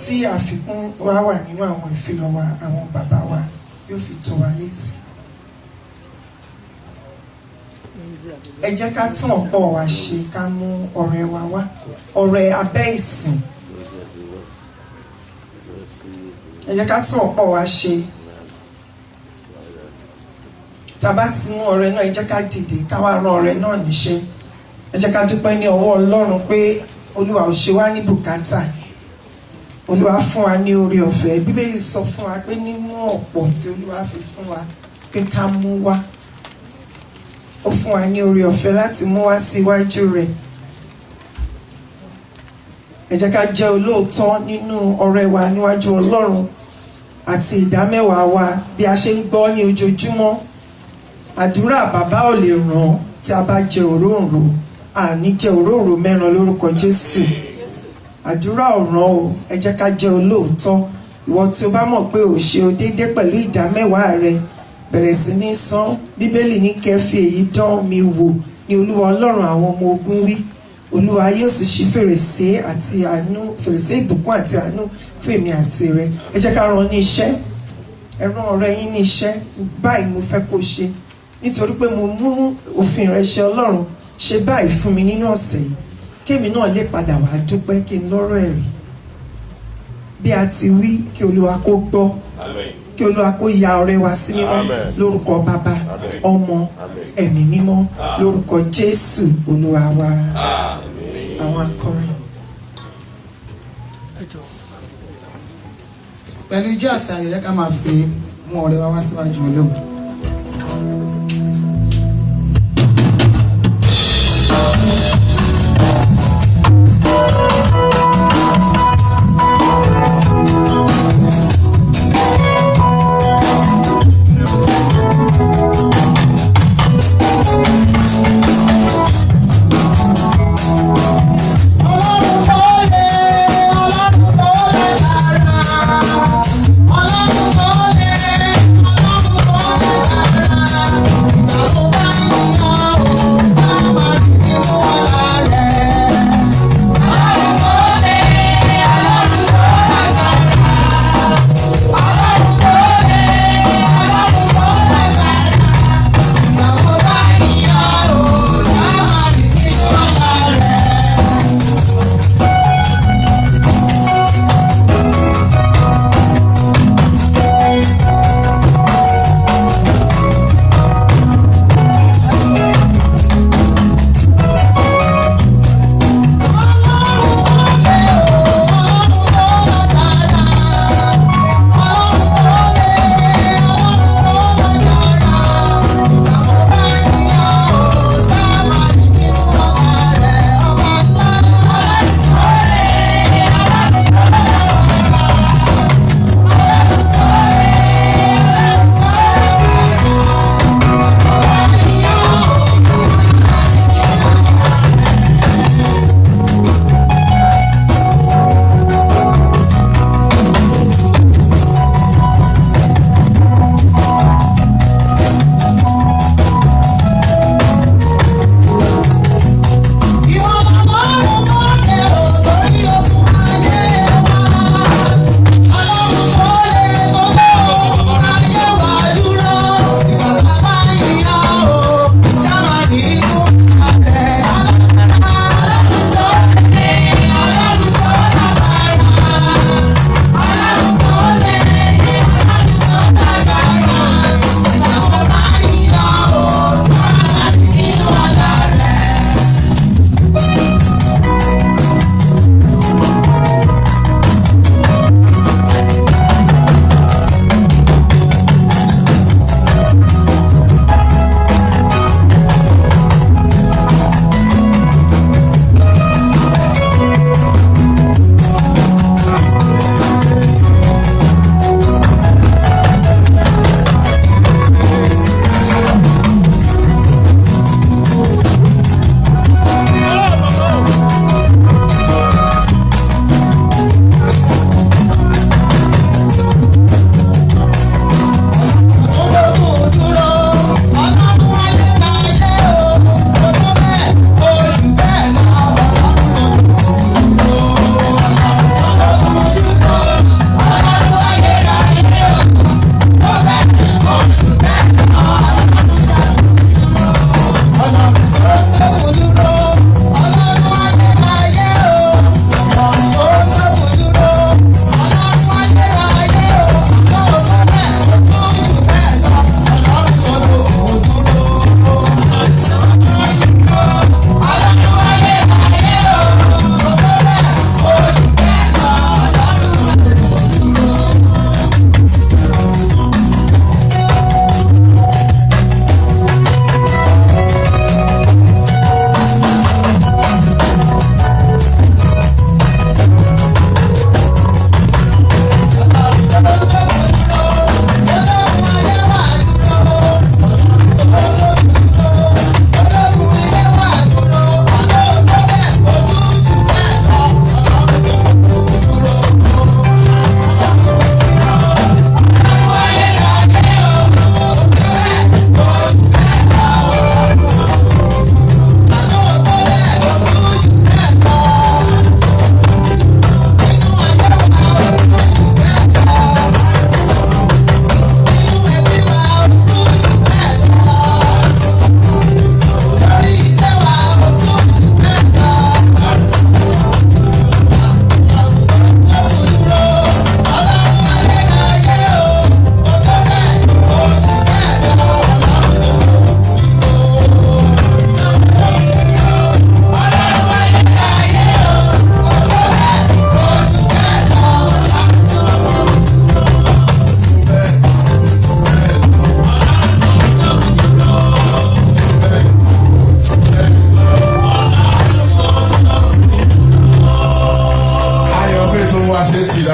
Tí àfikún wa wà nínú àwọn ìfilọ̀ wa, àwọn bàbá wa yóò fi tó wa létí. Ẹ jẹ́ ká tún ọ̀pọ̀ wa ṣe, ká mú ọrẹ wa wá, ọrẹ abẹ́ ìsìn. Ẹ jẹ́ ká tún ọ̀pọ̀ wa ṣe. Tá bá ti mú ọrẹ náà, ẹ jẹ́ ká dìde ká wá rán ọrẹ náà níṣẹ́. Ẹ jẹ́ ká dúpẹ́ ní ọwọ́ Ọlọ́run pé Olúwa ò ṣe wá ní bùkátà. Olúwa fún wa ní oore ọ̀fẹ́. Bíbélì sọ fún wa pé nínú ọ̀pọ̀ tí Olúwa fi fún wa pé ká mú wá. Ó fún wa ní oore ọ̀fẹ́ láti mú wá sí iwájú rẹ̀. Ẹ jẹ́ ká jẹ́ olóòótọ́ nínú ọrẹ wa níwájú Ọlọ́run àti ìdámẹ́wàá wa bí a ṣe ń gbọ́ ní ojoojúmọ́. Àdúrà bàbá ò lè ràn tí a bá jẹ òróǹro. Àní jẹ òróǹro mẹ́ran lórúkọ Jésù. Àdúrà ò ràn o, ẹ jẹ́ ká jẹ́ olóòótọ́. Ìwọ tí o bá mọ̀ pé ò ṣe o déédé pẹ̀lú ìdámẹ́wàá rẹ, bẹ̀rẹ̀ sí ní san. Bíbélì ní kẹ́ fi èyí dán mi wò ní Olúwa Ọlọ́run àwọn ọmọ ogun wí. Olúwa yóò sì ṣí fèrèsé àti àánú, fèrèsé ìbùkún àti àánú fún èmi àti rẹ. Ẹ jẹ́ ká rán ní iṣẹ́. Ẹ rán ọ̀rẹ́ yín ní iṣẹ́. Báyìí mo fẹ́ kó ṣe. Nítorí pé mo mú òfin rẹ ṣẹ Ọlọ́run. Ṣe báyìí fún mi nínú ọ̀sẹ̀ yìí. Kémi náà lè padà wá dúpẹ́ kí n lọ́rọ̀ ẹ̀rí. Bí a ti wí, kí Olúwa kó gbọ́. Kí Olúwa kó ya ọrẹ wa sí mímọ́ lórúkọ Bàbá, Ọmọ, Ẹ̀mí mímọ́ lórúkọ Jésù Olúwa wa. Àwọn akọrin. Pẹ̀lú ijó àti ayọ̀ yẹ ká máa fi mú ọrẹ wa wá síwájú Olúwa. Ọlọ́run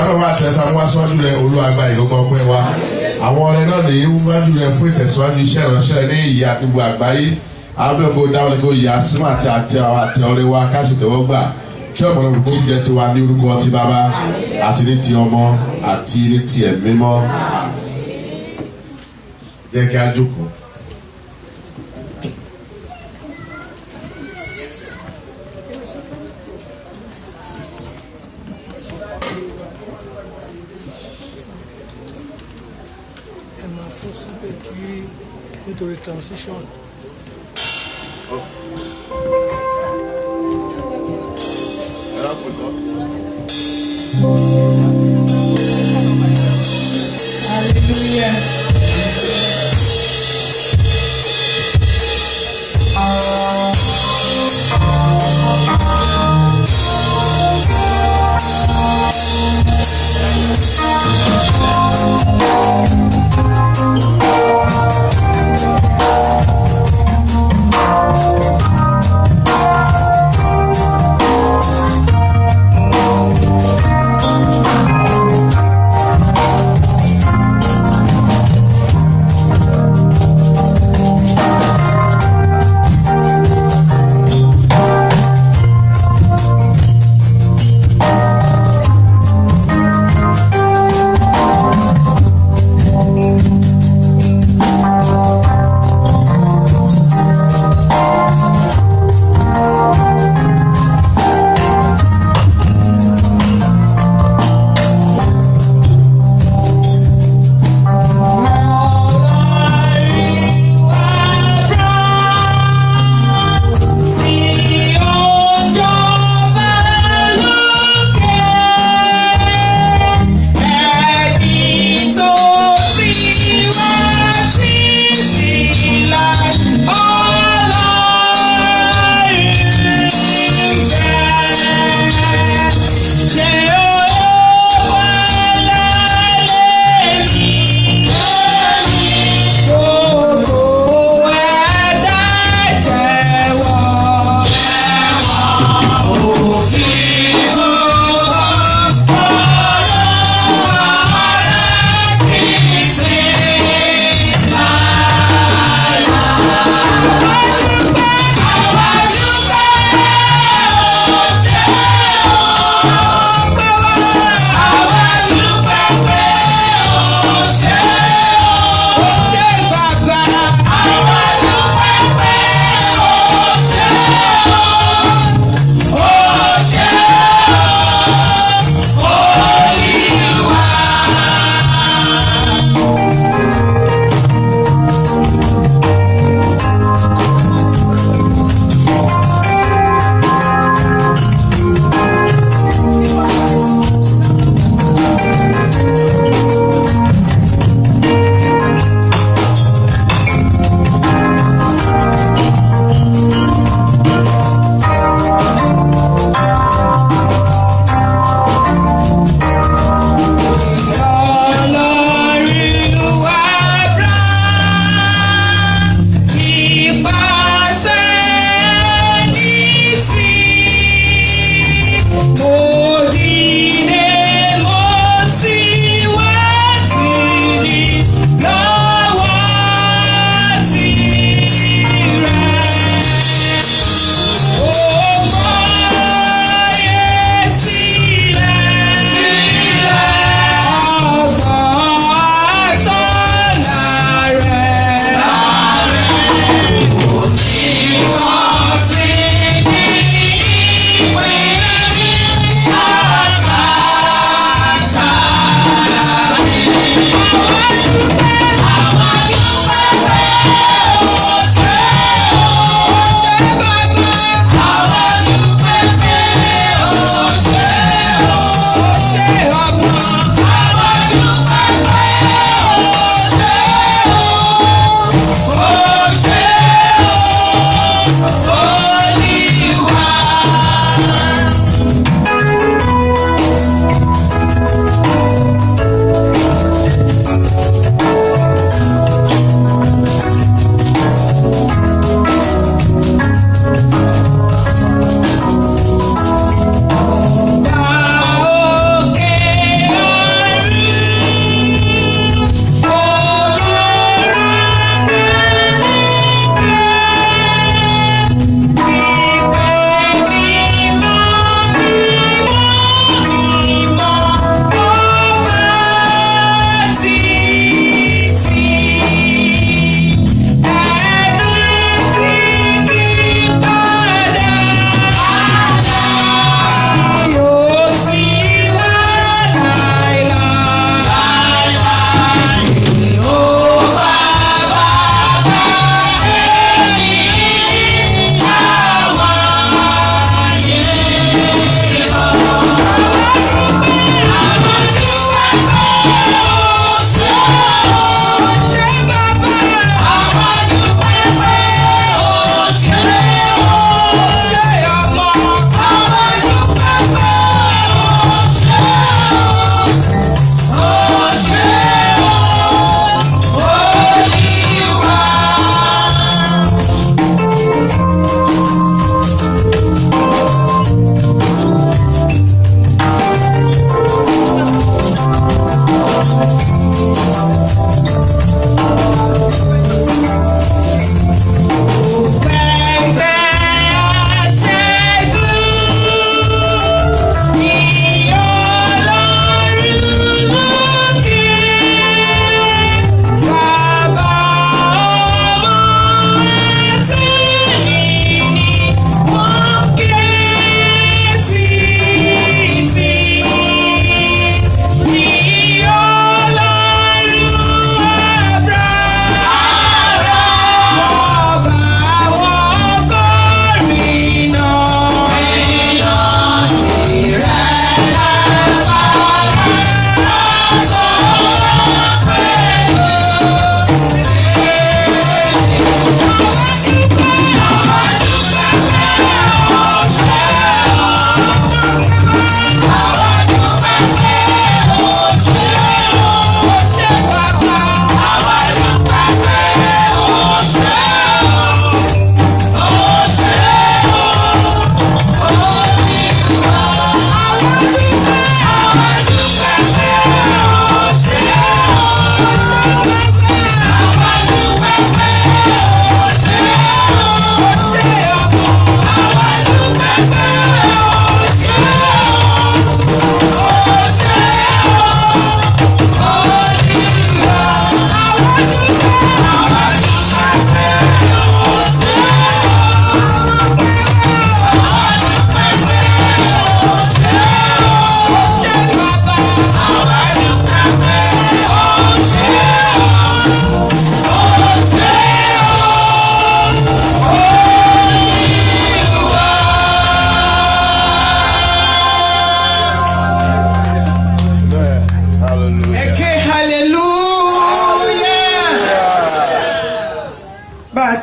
àwọn bàbá àtẹ̀sà wá síwájú rẹ̀ olúwàgbà ìlógbọ́ ọpẹ́ wa àwọn ọ̀rẹ́ náà lè wájú rẹ̀ fún ìtẹ̀síwájú iṣẹ́ ìránṣẹ́ ní ìyá àti gbogbo àgbáyé abúlé dáwọn ẹgbẹ́ ìyá símọ́ àti ọ̀rẹ́ wa káṣí tẹ̀wọ́ gbà kí ọ̀pọ̀lọpọ̀ kó jẹ́ tiwa ní orúkọ ti bàbá àti ní ti ọmọ àti ní ti ẹ̀mí mọ́ jẹ́ kí a jókòó. ẹ máa tó síbẹ̀ kí nítorí transition. Hallelujah. Yeah.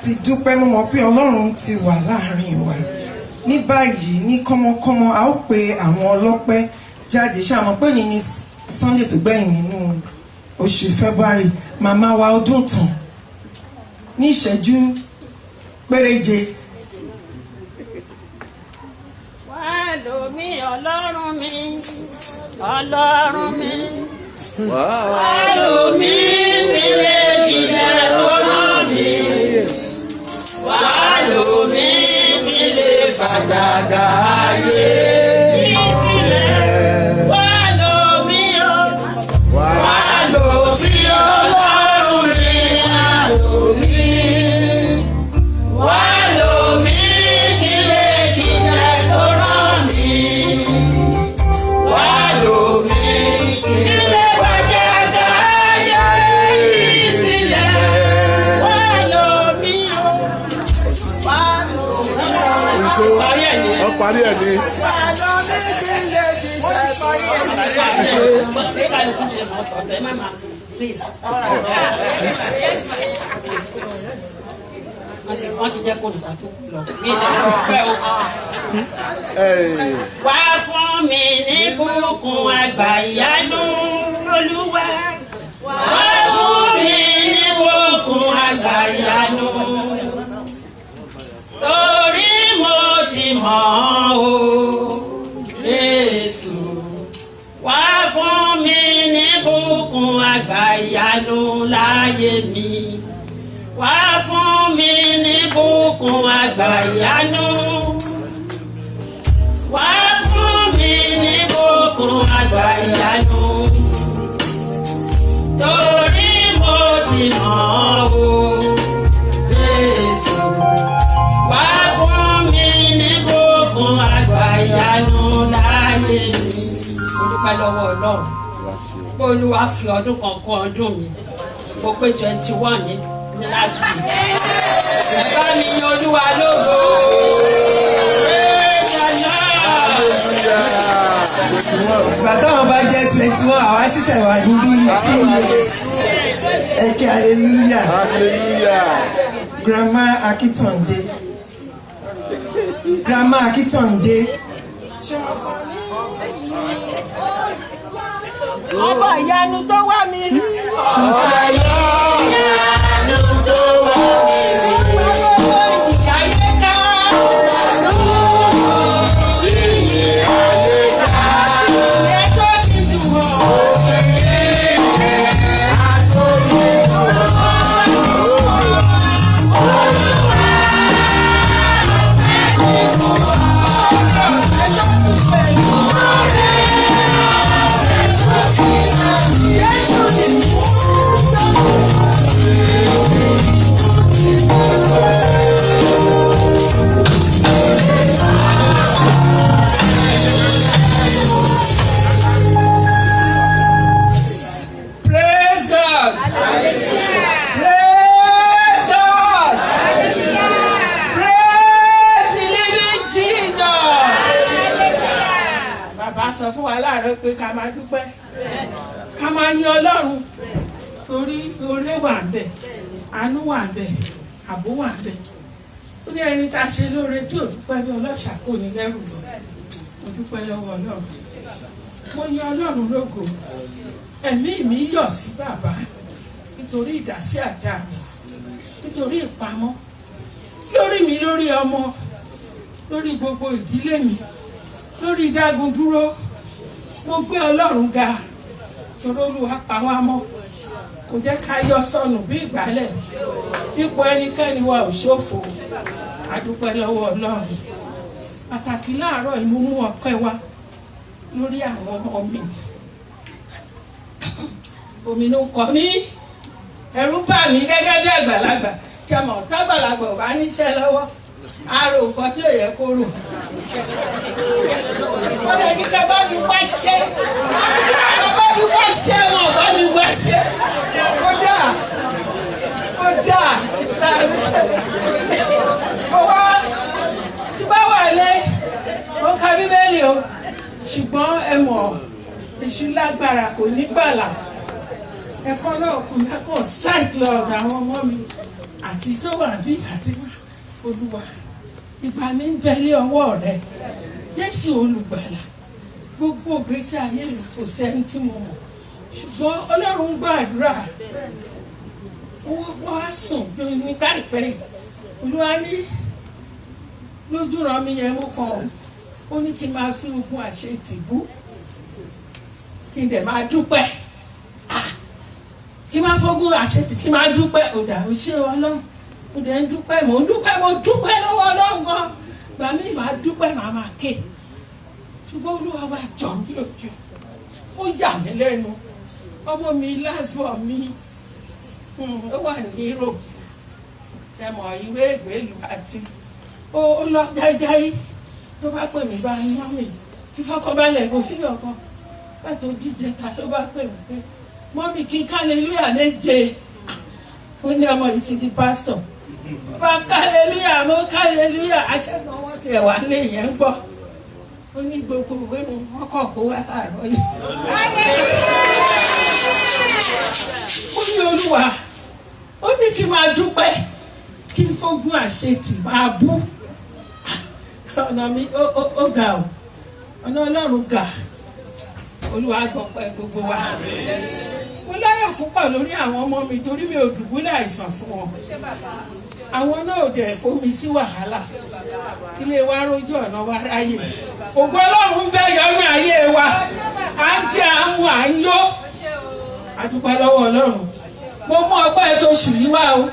láti dúpẹ́ mú mọ̀ pé Ọlọ́run ti wà láàrin wa ní báyìí ní kọ́mọkọ́mọ a ó pe àwọn ọlọ́pẹ́ jáde ṣàmọ́ pé ní Sunday tó gbẹ̀yìn nínú oṣù February màmá wa ọdún tán ní ìṣẹ́jú péréje. wá lómi Ọlọ́run mi Ọlọ́run mi wá lómi nílé jíjẹ lọ́rọ̀ mi wá lómi nílé fàjàgà ayé ìsìlẹ̀ wá lómi wá lómi Ọlọ́run mi wá lómi nílé jíjẹ lọ́rọ̀ mi wá lómi nílé fàjàgà ayé ìsìlẹ̀ wá lómi wá lómi. Ó parí ẹ̀ ní. Wọ́n ti jẹ́ kó nìkan tó kú lọ. Mi ìdá pẹ́ o. Wá fún mi ní bùkún àgbà ìyanu Olúwa. Wá fún mi ní bùkún àgbà ìyanu. Torí mo ti mọ̀ o, Jésù. Wá fún mi ní bùkún àgbà ìyanu láyé mi. Wá fún mi ní bùkún àgbà ìyanu. Wá fún mi ní bùkún àgbà ìyanu. Torí mo ti mọ̀ o, Jésù. Wá fún mi ní bùkún àgbà ìyanu láyé mi. Mo dúpẹ́ lọ́wọ́ Ọlọ́run. Olúwa fi ọdún kan kún ọdún mi. Mo pé 21 ní last week. Bá mi yan Olúwa lógo. Ìgbà táwọn bá jẹ́ 21 àwa ṣiṣẹ́ wà níbí 2 years. Ẹ̀kẹ́ hallelujah. Hallelujah. Grandma Akitonde. Grandma Akitonde. Ọba ìyanu tó wá mi rí. Ọba ìyanu tó wá mi rí. Ìyáyé ká. Ìyè ayé ká. Ìyẹ́ tó ti dùn ọ́. Praise God. Praise God. Praise the living Jesus. Bàbá sọ fún wa láàárọ̀ pé ká máa dúpẹ́, ká máa yin Ọlọ́run torí oore wà ńbẹ̀, àánú wà ńbẹ̀, ààbò wà ńbẹ̀. Ó ní ẹni tá a ṣe lóore tí ò dúpẹ́ bí ọlọ́ṣà kò ní lẹ́rù lọ. Mo dúpẹ́ lọ́wọ́ Ọlọ́run. Mo yin Ọlọ́run lógo. Ẹ̀mí mi yọ̀ sí bàbá nítorí ìdásí àdáàmú, nítorí ìpamọ́ lórí mi, lórí ọmọ, lórí gbogbo ìdílé mi, lórí ìdágun dúró. Mo gbé Ọlọ́run ga torí Olúwa pa wá mọ́, kò jẹ́ ká yọ sọnù bí ìgbálẹ̀. Ipò ẹnikẹ́ni wa ò ṣòfò. A dúpẹ́ lọ́wọ́ Ọlọ́run. Pàtàkì láàárọ̀ yìí mo mú ọpẹ́ wá lórí àwọn ọmọ mi. Omi ló ń kọ mí, ẹ̀rù bà mí gẹ́gẹ́ bí àgbàlagbà tí a mọ̀ tágbàlagbà ò bá níṣẹ́ lọ́wọ́ àrò nǹkan tí ò yẹ kó rò. Wọ́n lè ní ká bá mi wá ṣe, ká bá mi wá ṣe, wọn bá mi wá ṣe. Ó dáa mo wá tí bá wà lé mo ka Bíbélì o, ṣùgbọ́n ẹ mọ̀ èṣù lágbára kò ní gbàlà. Ẹ̀kọ́ náà kò yẹ kó strike lọ ọ̀dọ̀ àwọn ọmọ mi. àti tó wà bí àti wà Olúwa ìgbà mi ń bẹ lé ọwọ́ rẹ Jésù olùgbàlà gbogbo ìgbésí ayé mi kò sẹ́ni tí mo mọ̀ ṣùgbọ́n Ọlọ́run gbàdúrà owó wá sùn ní káìpẹ́ yìí Olúwa ní lójú ràn mí yẹn mú kan ó ní kí n máa fi ogun àṣetìbú kí n dẹ̀ máa dúpẹ́ kí n máa fogun àṣetì kí n máa dúpẹ́ òdà ó ṣe Ọlọ́run mo dẹ̀ ń dúpẹ́ mo dúpẹ́ lọ́wọ́ Ọlọ́run gan gbà mí máa dúpẹ́ màá máa ké ṣùgbọ́n Olúwa wá jọ mí lójú ó yà mí lẹ́nu ọmọ mi lásìkò mi ó wà ní Europe ẹ̀mọ̀ ìwé ìgbélú àti ó lọ jáíjáí tó bá pè mí bá ní mọ́mì ìfọkànbalẹ̀ kò sí ọ̀kan pàtó jíjẹ ta ló bá pè mí pé mọ́mì kí kálẹ́lúyà méje ó ní ọmọ yìí ti di pásítọ̀ bá kálẹ́lúyà mo kálẹ́lúyà aṣẹ́gun wọn ti ẹ̀wà lé yẹn gbọ́ ó ní gbogbo ìwé ni wọ́n kọ̀ kó wá àárọ̀ yìí. ó ní Olúwa ó ní kí n máa dúpẹ́ kí n fógun àṣetì máa bú ọ̀nà mi ó ga o ọ̀nà Ọlọ́run ga Olúwa gbọpẹ́ gbogbo wa mo láyọ̀ púpọ̀ lórí àwọn ọmọ mi torí mi ò dùbúlẹ̀ àìsàn fún wọn àwọn náà ò dẹ̀ kó mi sí wàhálà ilé wa rójú ọ̀nà wa ráyè ògo Ọlọ́run bẹ́ yọnú ayé wa à ń jẹ àwọn à ń yó àdúpẹ́ lọ́wọ́ Ọlọ́run mo mú ọpẹ́ tó oṣù yìí wá o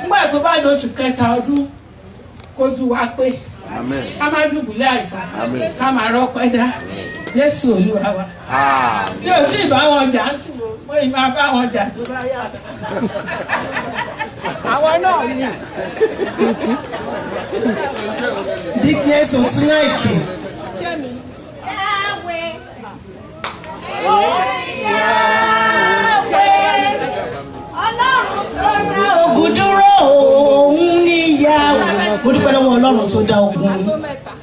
nígbà tó bá lóṣù kẹta ọdún kójú wa pé ká má dùbúlẹ̀ àìsàn ká má rọ́pẹ́ dá Jésù Olúwa wa bí o tí ì bá wọn jà ń sìn mo ì máa bá wọn jà tó bá yà àwọn náà ní. Dickness Otunaike. Ogun dúró òun níyàwó. Mo dúpẹ́ lọ́wọ́ Ọlọ́run tó dá ogun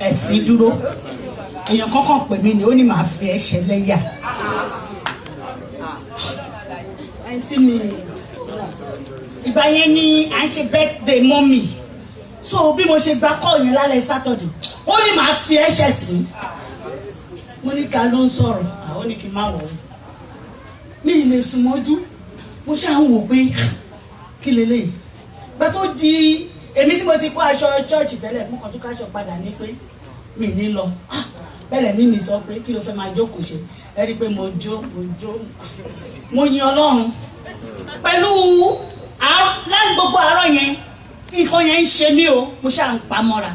ẹ̀sìn dúró. Èèyàn kankan pè mí ni ó ní màá fi ẹ́ ṣẹlẹ́yà. Ẹni tí mi ìgbà yẹn ni à ń ṣe birthday mọ́mì so bí mo ṣe gba kọ́ yẹn lálẹ́ Saturday ó ní màá fi ẹ̀ṣẹ̀ sí mo ní ká ló ń sọ̀rọ̀ àwọn ní kí n má wọ̀ ọ́ ní ilé sùnmọ́jú mo ṣáà ń wò pé kí leléyìí gba tó di èmi tí mo ti kó aṣọ church tẹ́lẹ̀ mo kàn tún káṣọ padà ní pé mi ní lọ bẹ́ẹ̀ mi sọ pé kí ló fẹ́ máa jókòó ṣe ẹ rí i pé mo jó mo yin Ọlọ́run pẹ̀lú láti gbogbo àárọ̀ yẹn nǹkan yẹn ń ṣe mí o mo ṣáà ń pa mọ́ra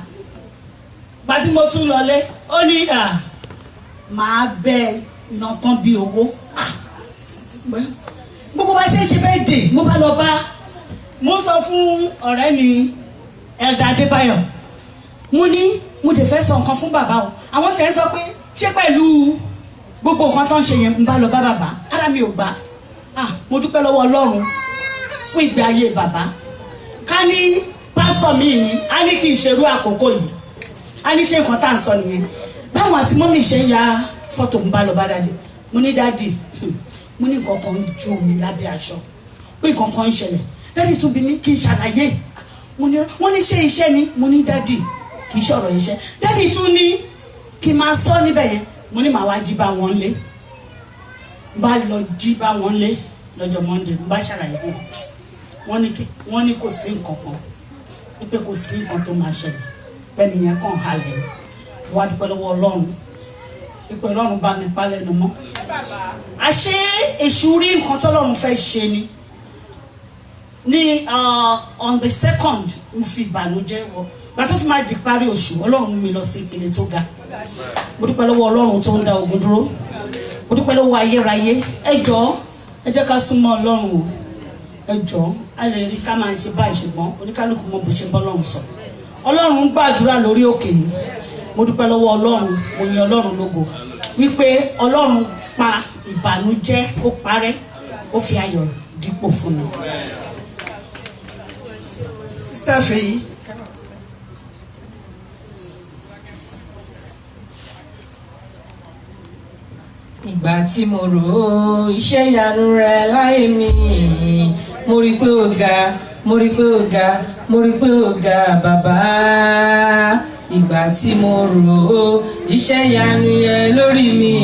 gba tí mo tún lọlé ó ní màá bẹ iná tán bí owó gbogbo bá ṣe ń ṣe bẹ́ẹ̀ dè mo bá lọ bá mo sọ fún ọ̀rẹ́ mi Elda Adébáyọ̀ mo ní mo dẹ̀ fẹ́ sọ nǹkan fún bàbá o àwọn tẹ̀ ń sọ pé ṣé pẹ̀lú gbogbo nǹkan tó ń ṣe yẹn ń bá lọ bá bàbá ara mi ò gbà mo dúpẹ́ lọ́wọ́ Ọlọ́run fún ìgbé ayé bàbá ká ní pásítọ̀ mi yìí á ní kí n ṣerú àkókò yìí á ní ṣe nǹkan tá à ń sọ nìyẹn báwọn àti mọ́mí ṣe ń ya fọ́tò ń bá lọ bá dáadé mo ní dáàdì mo ní nǹkan kan ń jó mi lábẹ́ aṣọ pé nǹkan kan ń ṣẹlẹ̀ dáàdì tún bí mi kí n ṣàlàyé wọ́n ní ṣe iṣẹ́ ni mo ní dáàdì kì í ṣọ̀rọ̀ iṣẹ́ dáàdì tún ní kí n máa sọ níbẹ̀ yẹn mo ní màá wá jí bá wọn lé bá lọ jí bá wọn lé lọ́jọ́ Monday mo bá ṣàlàyé fún wọn wọ́n ní kò sí nǹkan kan wípé kò sí nǹkan tó máa ṣẹlẹ̀ bẹ́ẹ̀ nìyẹn kàn halẹ̀ wọ́n á dúpẹ́ lọ́wọ́ Ọlọ́run wípé Ọlọ́run bá mi pa lẹ́nu mọ́ àṣé èṣù rí nǹkan tọ́lọ́run fẹ́ ṣe ni ní on the 2nd mo fi ìbànújẹ́ wọ gbàtọ́ fi máa di parí oṣù Ọlọ́run mú mi lọ sí ìpele tó ga mo dúpẹ́ lọ́wọ́ Ọlọ́run tó ń dá ogun dúró mo dúpẹ́ lọ́wọ́ ayérayé ẹ jọ̀ọ́ ẹ jẹ́ ká súnmọ́ Ọlọ́run o ẹ jọ̀ọ́ a lè rí ká máa ṣe báyìí ṣùgbọ́n oníkálukú mọ bó ṣe bọ́ Ọlọ́run sọ Ọlọ́run ń gbàdúrà lórí òkè yìí mo dúpẹ́ lọ́wọ́ Ọlọ́run mo yin Ọlọ́run lógo wípé Ọlọ́run pa ìbànújẹ́ ó parẹ́ ó fi ayọ̀ dípò fún mi. Sister Feyi. Ìgbà tí mo rò ó iṣẹ́ ìyanu rẹ̀ láyé mi mo rí pé ó ga mo rí pé ó ga, mo rí pé ó ga bàbá. Ìgbà tí mo rò ó iṣẹ́ ìyanu yẹn lórí mi,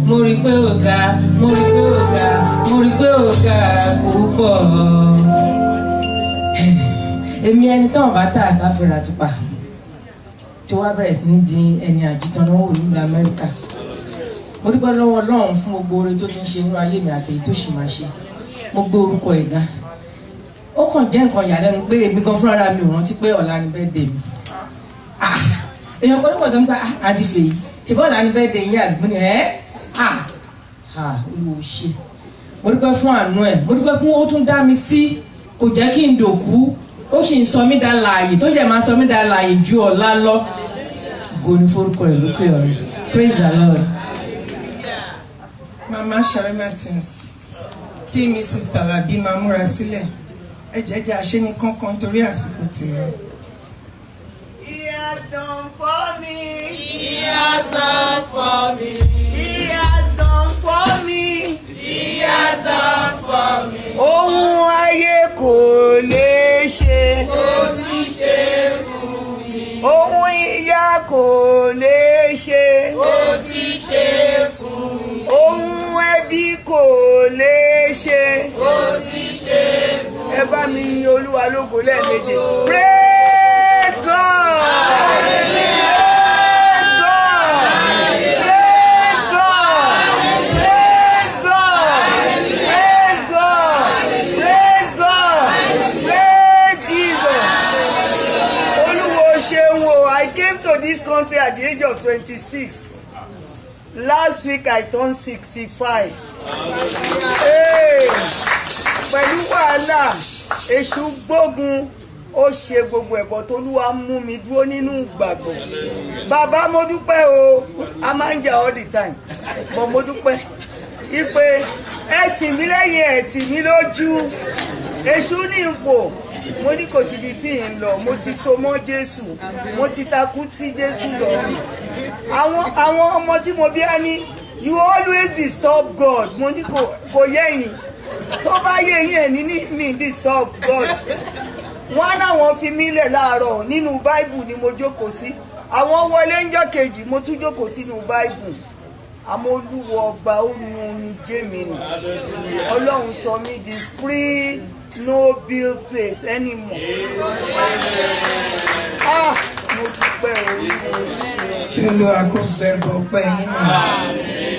mo rí pé ó ga, mo rí pé ó ga, mo rí pé ó ga púpọ̀. Èmi ẹni tán bá tà káfíńrà tó pa tó wá bẹ̀rẹ̀ sí ní di ẹni àjítàn náà wò nílùú Amẹ́ríkà. Mo dúpẹ́ lọ́wọ́ Ọlọ́run fún gbogbo oore tó ti ń ṣe nínú ayé mi àti èyí tó sì máa ṣe. Mo gbé orúkọ ẹ̀ ga. Ó kàn jẹ́ nǹkan ìyàlẹ́nu pé èmi gan fúnra mi ò rántí pé ọ̀la ni birthday mi. Èèyàn kan lọ́pọ̀ tó ń gba àti fèyí ṣe bọ́ ọ̀la ni birthday yín àgbọ̀n ni Olúwo ṣe. Mo dúpẹ́ fún àánú ẹ̀, mo dúpẹ́ fún ó tún dá mi sí, kò jẹ́ kí n dòkú, ó sì ń sọ mí dá láàyè, tó ṣe máa sọ mí dá láàyè ju ọ̀la lọ. Ògo ni forúkọ rẹ̀ lókè ọ̀run. Praise the Lord. Mama Sherry Martins, kí Mrs. Talabi máa múra sílẹ̀, ẹ jẹ́ jẹ́ àṣẹ ní kánkán torí àsìkò tìrẹ. He has done for me. He has done for me. He has done for me. He has done for me. Ohun ayé kò lè ṣe. Kò sí ṣe fún mi. Ohun ìyà kò lè ṣe. Kò sí ṣe fún mi. Ohun ẹbí kò lè ṣe. Kò sí ṣe fún mi. Ẹ bá mi yin Olúwa lógo lẹ́ẹ̀méje. Praise God! Praise God! Praise God! Praise God! Praise God! Praise God! Praise Jesus! Olúwo ṣeun o. I came to this country at the age of 26. Last week I turned 65. Pẹ̀lú wàhálà èṣù gbógun ó ṣe gbogbo ẹ̀bọ̀ tó Olúwa mú mi dúró nínú ìgbàgbọ́. Bàbá mo dúpẹ́ o, a máa ń jà all the time, but mo dúpẹ́ ipe ẹ tì mí lẹ́yìn ẹ tì mí lójú. Èṣù ní ìfò, mo ní kò síbi tí ń lọ, mo ti so mọ́ Jésù, mo ti takú tí Jésù lọ. Àwọn ọmọ tí mo bí á ní you always disturb God, mo ní kò yẹ̀yìn tó bá yẹ̀yìn ẹ̀ ní mi disturb God. Wọ́n náwọn fi mí lẹ̀ láàárọ̀ nínú Bible ni mo jókòó sí, àwọn wọlé ńjọ́ kejì mo tún jókòó sínú Bible. Àmọ́ Olúwa ọba ó nu omijé mi nù. Ọlọ́run sọ mí di free no bill place anymore. Mo dúpẹ́ orí mo ṣe. Kí Olúwa kó bẹ̀rù ọpẹ́ yín náà.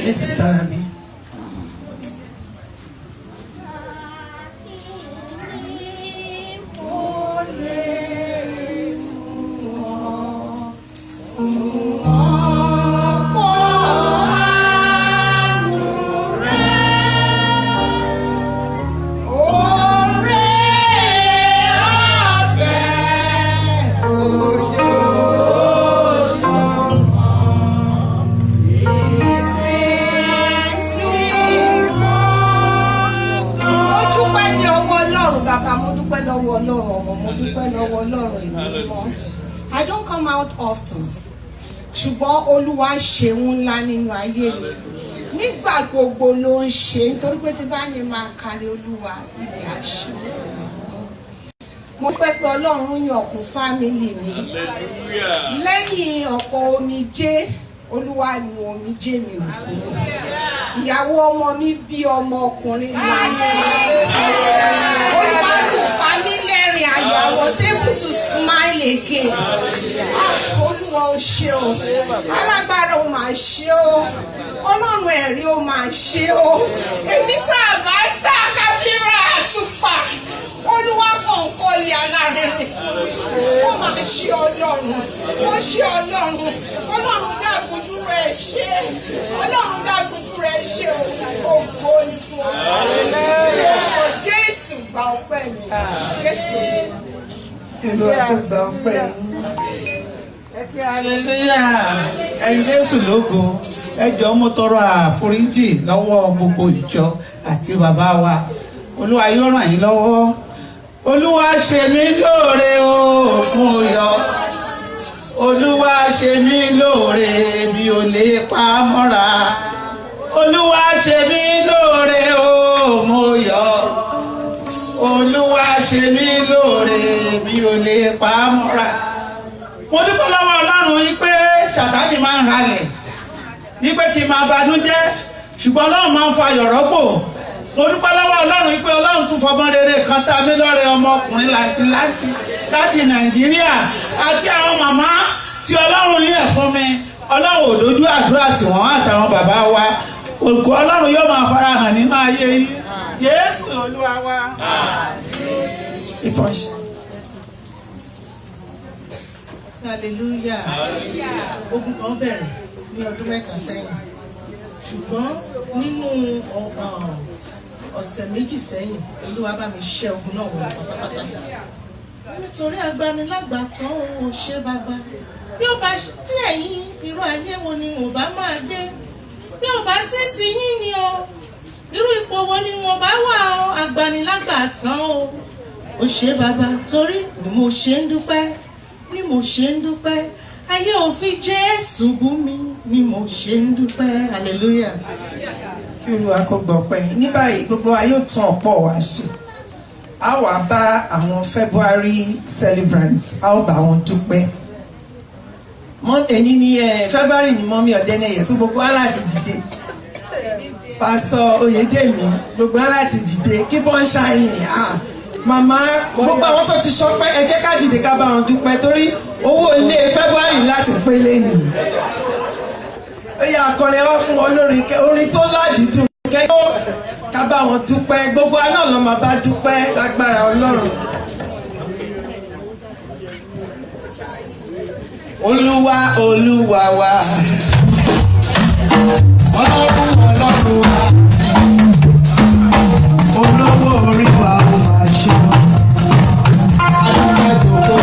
Mrs. Talabi. I don't come out often, ṣùgbọ́n Olúwa ṣeun ńlá nínú ayé mi. Nígbà gbogbo ló ń ṣe, nítorí pé tí bá ní máa kárí Olúwa ilé àṣẹ. Mo pẹ́ pé Ọlọ́run yàn kún fámìlì mi. Lẹ́yìn ọ̀pọ̀ omijé, Olúwa nu omijé mi nù. Ìyàwó ọmọ mi bí ọmọ ọkùnrin láti. Olúwa tún pa mí lẹ́rìn ayọ̀. I was able to smile again. Olúwa ó ṣe o. Alágbára ó máa ṣe o. Ọlọ́run ẹ̀rí ó máa ṣe o. Èmi tá a bá tá a ká fi ra àtùpà. Olúwa kàn kọ́ ilé alárinrin. Wọ́n máa ṣe Ọlọ́run. Wọ́n ṣe Ọlọ́run. Ọlọ́run dá gbogbo rẹ̀ ṣe. Ọlọ́run dá gbogbo rẹ̀ ṣe o. Ògo ni fún ọ. Jésù gba ọpẹ́ mi. Jésù. Olúwa kó gba ọpẹ́ yín. Hallelujah. Ẹ̀yin Jésù lógo. Ẹ jọ̀ọ́ mo tọrọ àforíjì lọ́wọ́ gbogbo ìjọ àti bàbá wa. Olúwa yóò ràn yín lọ́wọ́. Olúwa ṣe mí lóore o fún oyọ. Olúwa ṣe mí lóore bí o lè pa mọ́ra. Olúwa ṣe mí lóore o mo yọ̀. Olúwa ṣe mí lóore mi ò lè pa á mọ́ra. Mo dúpẹ́ lọ́wọ́ Ọlọ́run yìí pé Sàtánì máa ń halẹ̀ ní pé kí n máa banújẹ́ ṣùgbọ́n Ọlọ́run máa ń fa ayọ̀ rọ́pò. Mo dúpẹ́ lọ́wọ́ Ọlọ́run yìí pé Ọlọ́run tún fọmọ rere kan tá mi lọ́rẹ ọmọkùnrin làǹtìlanti láti Nàìjíríà àti àwọn màmá tí Ọlọ́run ní ẹ̀fún mi. Ọlọ́run ò dojú àdúrà tí wọ́n àtàwọn bàbá wa. Ògo Ọlọ́run yóò máa farahàn nínú ayé yín. Jésù Olúwa wa. Ìfọ̀nṣẹ́. hallelujah ogun kan bẹ̀rẹ̀ ní ọdún mẹ́ta sẹ́yìn ṣùgbọ́n nínú ọ̀sẹ̀ méjì sẹ́yìn Olúwa bá mi ṣẹ́ ogun náà wọlé pátápátá nítorí agbanilágbàtàn ò ṣe bàbá bí ó bá tí ẹ̀yin irú ayé wo ni mo bá máa gbé bí ó bá sí ti yín ni o irú ipò wo ni mo bá wà o agbanilágbàtàn ò ṣe bàbá torí ni mo ṣe ń dúpẹ́ ni mo ṣe ń dúpẹ́ ayé ò fi Jésù bú mi ni mo ṣe ń dúpẹ́ hallelujah. Kí Olúwa kó gbọ́ pẹ́ ní báyìí gbogbo wa yóò tún ọ̀pọ̀ wa ṣe a wà bá àwọn February celebrants a ó bá wọn dúpẹ́ èyí ni February ni mọ́mí Ọ̀dẹ́nẹ̀yẹ sí gbogbo wa láti dìde Pastor Oyèdèmí gbogbo wa láti dìde keep on shining màmá gbogbo àwọn tó ti ṣọpẹ́ ẹ jẹ́ ká dìde ká bá wọn dúpẹ́ torí owó ilé February láti pé lẹ́yìn ó yá akọrin wá fún wọn lórí orin tó ládìídùn kẹ́kọ̀ọ́ ká bá wọn dúpẹ́ gbogbo aná lọ́ máa bá dúpẹ́ lágbára Ọlọ́run. Olúwa Olúwa wa Ọlọ́run Ọlọ́run wa olówó orí wa ó máa ṣe adúgbò tó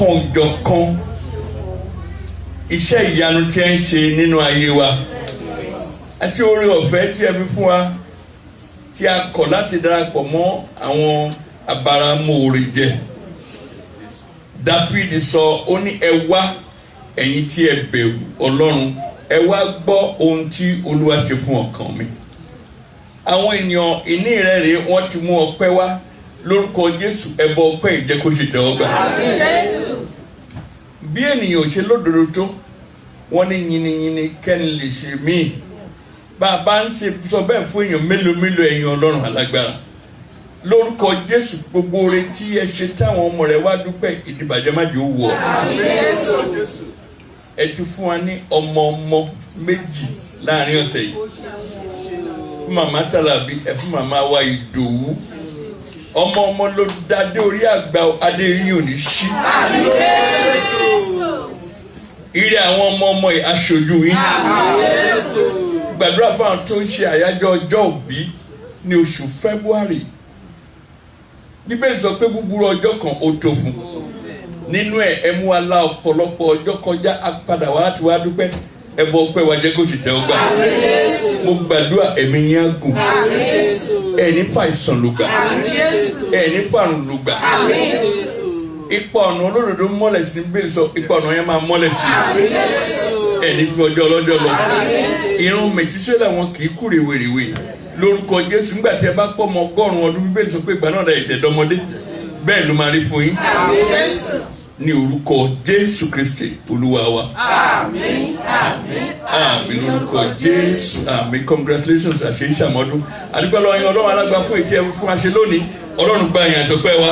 kọ́ ọ̀jọ̀kan iṣẹ́ ìyanu tí ẹ ń ṣe nínú ayé wa àti oore ọ̀fẹ́ tí ẹ fi fún wa tí a kọ̀ láti darapọ̀ mọ́ àwọn abáramóore jẹ. Dáfídì sọ ó ní ẹ wá ẹ̀yin tí ẹ bẹ̀rù Ọlọ́run ẹ wá gbọ́ ohun tí Olúwa ṣe fún ọkàn mi. Àwọn ènìyàn ìní rẹ̀ rèé wọ́n ti mú ọpẹ́ wá lórúkọ Jésù ẹbọ ọpẹ́ ìjẹ́ kó ṣe tẹ́wọ́gbà. Bí ènìyàn ò ṣe lódodo tó wọ́n ní yìnyínyìnyín kẹ́ni lè ṣe míì. Bàbá ń ṣe sọ bẹ́ẹ̀ fún èèyàn mélòó mélòó ẹ̀yin Ọlọ́run alágbára. Lórúkọ Jésù gbogbo oore tí ẹ ṣe táwọn ọmọ rẹ wá dúpẹ́ ìdìbàjẹ́ má jẹ́ ó wọ̀. Ẹ ti fún wa ní ọmọ méjì láàrin ọ̀sẹ̀ yìí. Fún màmá Tàlàbí ẹ fún màmá wa Ìdòwú. Ọmọ ló dádé orí àgbà adé yìí ò ní ṣí. Ire àwọn ọmọ yìí aṣojú yín. Gbàdúrà fún àwọn tó ń ṣe àyájọ́ ọjọ́ òbí ní oṣù February. Bíbélì sọ pé búburú ọjọ́ kan ó tó fún. Nínú ẹ mú wa la ọ̀pọ̀lọpọ̀ ọjọ́ kọjá apàdà wá láti wá dúpẹ́ ẹbọ ọpẹ́ wa jẹ́ kó sì tẹ́ ọ gbà. Mo gbàdúrà ẹ̀mí yín á gùn. Ẹni fàìsàn ló gbà. Ẹni fàrùn ló gbà. Ipa ọ̀nà olódodo mọ́lẹ̀ sí ní Bíbélì sọ ipa ọ̀nà yẹn máa mọ́lẹ̀ sí. Ẹni fi ọjọ́ ọlọ́jọ́ lọ. Irun Mètúsélà wọn kì í kú rèwerèwe. Lórúkọ Jésù nígbà tí ẹ bá pọ̀ mọ́ 100 ọdún Bíbélì sọ pé ìgbà náà ẹ̀ṣẹ̀ dọmọdé bẹ́ẹ̀ ló máa rí fún yín. Ní orúkọ Jésù Kristi Olúwa wa. Àmín àmín àmín lórúkọ Jésù àmín. Congratulations àṣẹ ìṣàmọ́dún. Àdúgbò lọ́yìn Ọlọ́run alágbá fún ètí ẹ̀rù fún àṣẹ lónìí. Ọlọ́run gba ìyàn tó pẹ́ wa.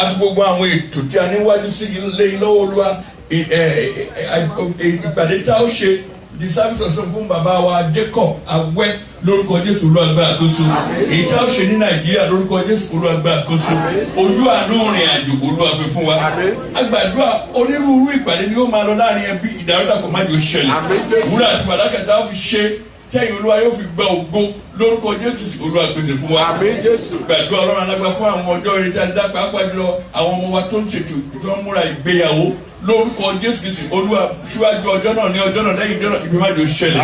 A fi gbogbo àwọn ètò tí a níwájú sí lẹ́yìn lọ́wọ́ Olúwa. Ìpàdé tá ó ṣe the service of some fún bàbá wa Jacob Awẹ́ lórúkọ Jésù Olúwa gba àkóso. Èyí tá ó ṣe ní Nàìjíríà lórúkọ Jésù Olúwa gba àkóso. Ojú àánú rìn àjò Olúwa fi fún wa. Àgbàdua onírúurú ìpàdé ni ó máa lọ láàrin ẹbí ìdàrúdàpọ̀ má jò ṣẹlẹ̀. Wúrà àti fàdákà tá ó fi ṣe tẹ́yìn Olúwa yóò fi gba ògo lórúkọ Jésù Olúwa pèsè fún wa. Gbàdúrà Ọlọ́run alágbá fún àwọn ọjọ́ ìrètí àdá pàápàá jùlọ àwọn ọmọ wa tó ń ṣètò tó ń múra ìgbéyàwó lórúkọ Jésù Kristi Olúwa síwájú ọjọ́ náà ní ọjọ́ náà lẹ́yìn ọjọ́ náà ibi má jò ṣẹlẹ̀.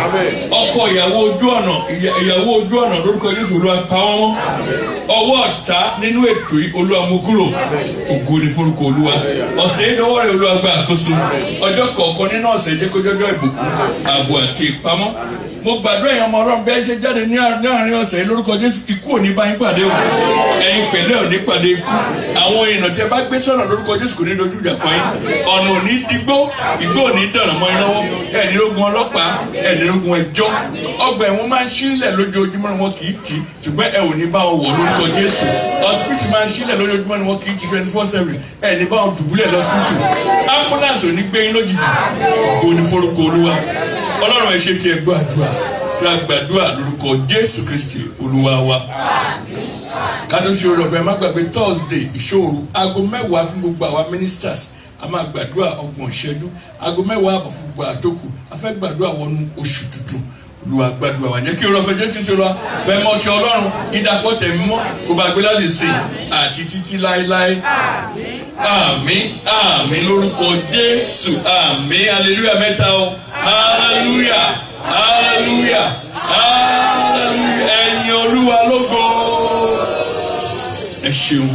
Ọkọ ìyàwó ojú ọ̀nà lórúkọ Jésù Olúwa pa wọ́n mọ́. Ọwọ́ ọ̀tá nínú ètò yìí Olúwa mú kúrò. Ògo ni forúkọ Olúwa. Ọ̀sẹ̀ yìí lọ́wọ́ rẹ̀ Olúwa gba àkóso. Ọjọ́ kọ̀ọ̀kan nínú ọ̀sẹ̀ jẹ́ kó jọjọ́ ìbùkún ààbò àti ìpamọ́. Mo gbàdúrà ẹ̀yin ọmọ Ọlọ́run bẹ́ẹ̀ ṣe jáde ní àárín ọ̀sẹ̀ yìí lórúkọ Jésù ikú ò ní bá yín pàdé o. Ẹ̀yin pẹ̀lẹ́ ò ní pàdé ikú. Àwọn èèyàn tí ẹ bá gbé sọ̀rọ̀ lórúkọ Jésù kò ní dojú ìjà kọ yín. Ọ̀nà ò ní digbó, igbó ò ní dànù mọ́ yín lọ́wọ́. Ẹ̀ní lógun ọlọ́pàá, ẹ̀ní lógun ẹjọ́. Ọgbà ẹ̀wọ̀n máa ń sílẹ̀ lójoojúmọ́ ni wọn kì í tì, ṣùgbọ́n ẹ ò ní bá wọn wọ̀ lórúkọ Jésù. Hospital máa ń sílẹ̀ lójoojúmọ́ ni wọn kì í tì 24/7. Ẹ̀ní bá wọn dùbúlẹ̀ lọ́sibítù. Ambulance ò ní gbé yín lójijì. Kò ní forúkọ Olúwa. Ọlọ́run ẹ ṣe tí ẹ gbọ́ àdúrà. Gbàdúrà lórúkọ Jésù Kristi Olúwa wa. Kátó ṣe oore ọ̀fẹ́ má gbàgbé Thursday ìṣòro aago 10 fún gbogbo àwa ministers. A máa gbàdúrà 30 ìṣẹ́jú. Aago 10 àbọ̀ fún gbogbo àtókù. A fẹ́ gbàdúrà wọnú oṣù tuntun. Olúwa gbàdúrà wa jẹ́ kí oore ọ̀fẹ́ Jésù ṣe lọ fẹ́ mọ́ ti Ọlọ́run ìdàpọ̀ tẹ̀mí mọ́ kó bá gbé láti sìn àti títí láéláé. Àmín àmín lórúkọ Jésù àmín hallelujah mẹ́ta o hallelujah hallelujah hallelujah ẹ̀yin Olúwa lógo ẹ ṣeun.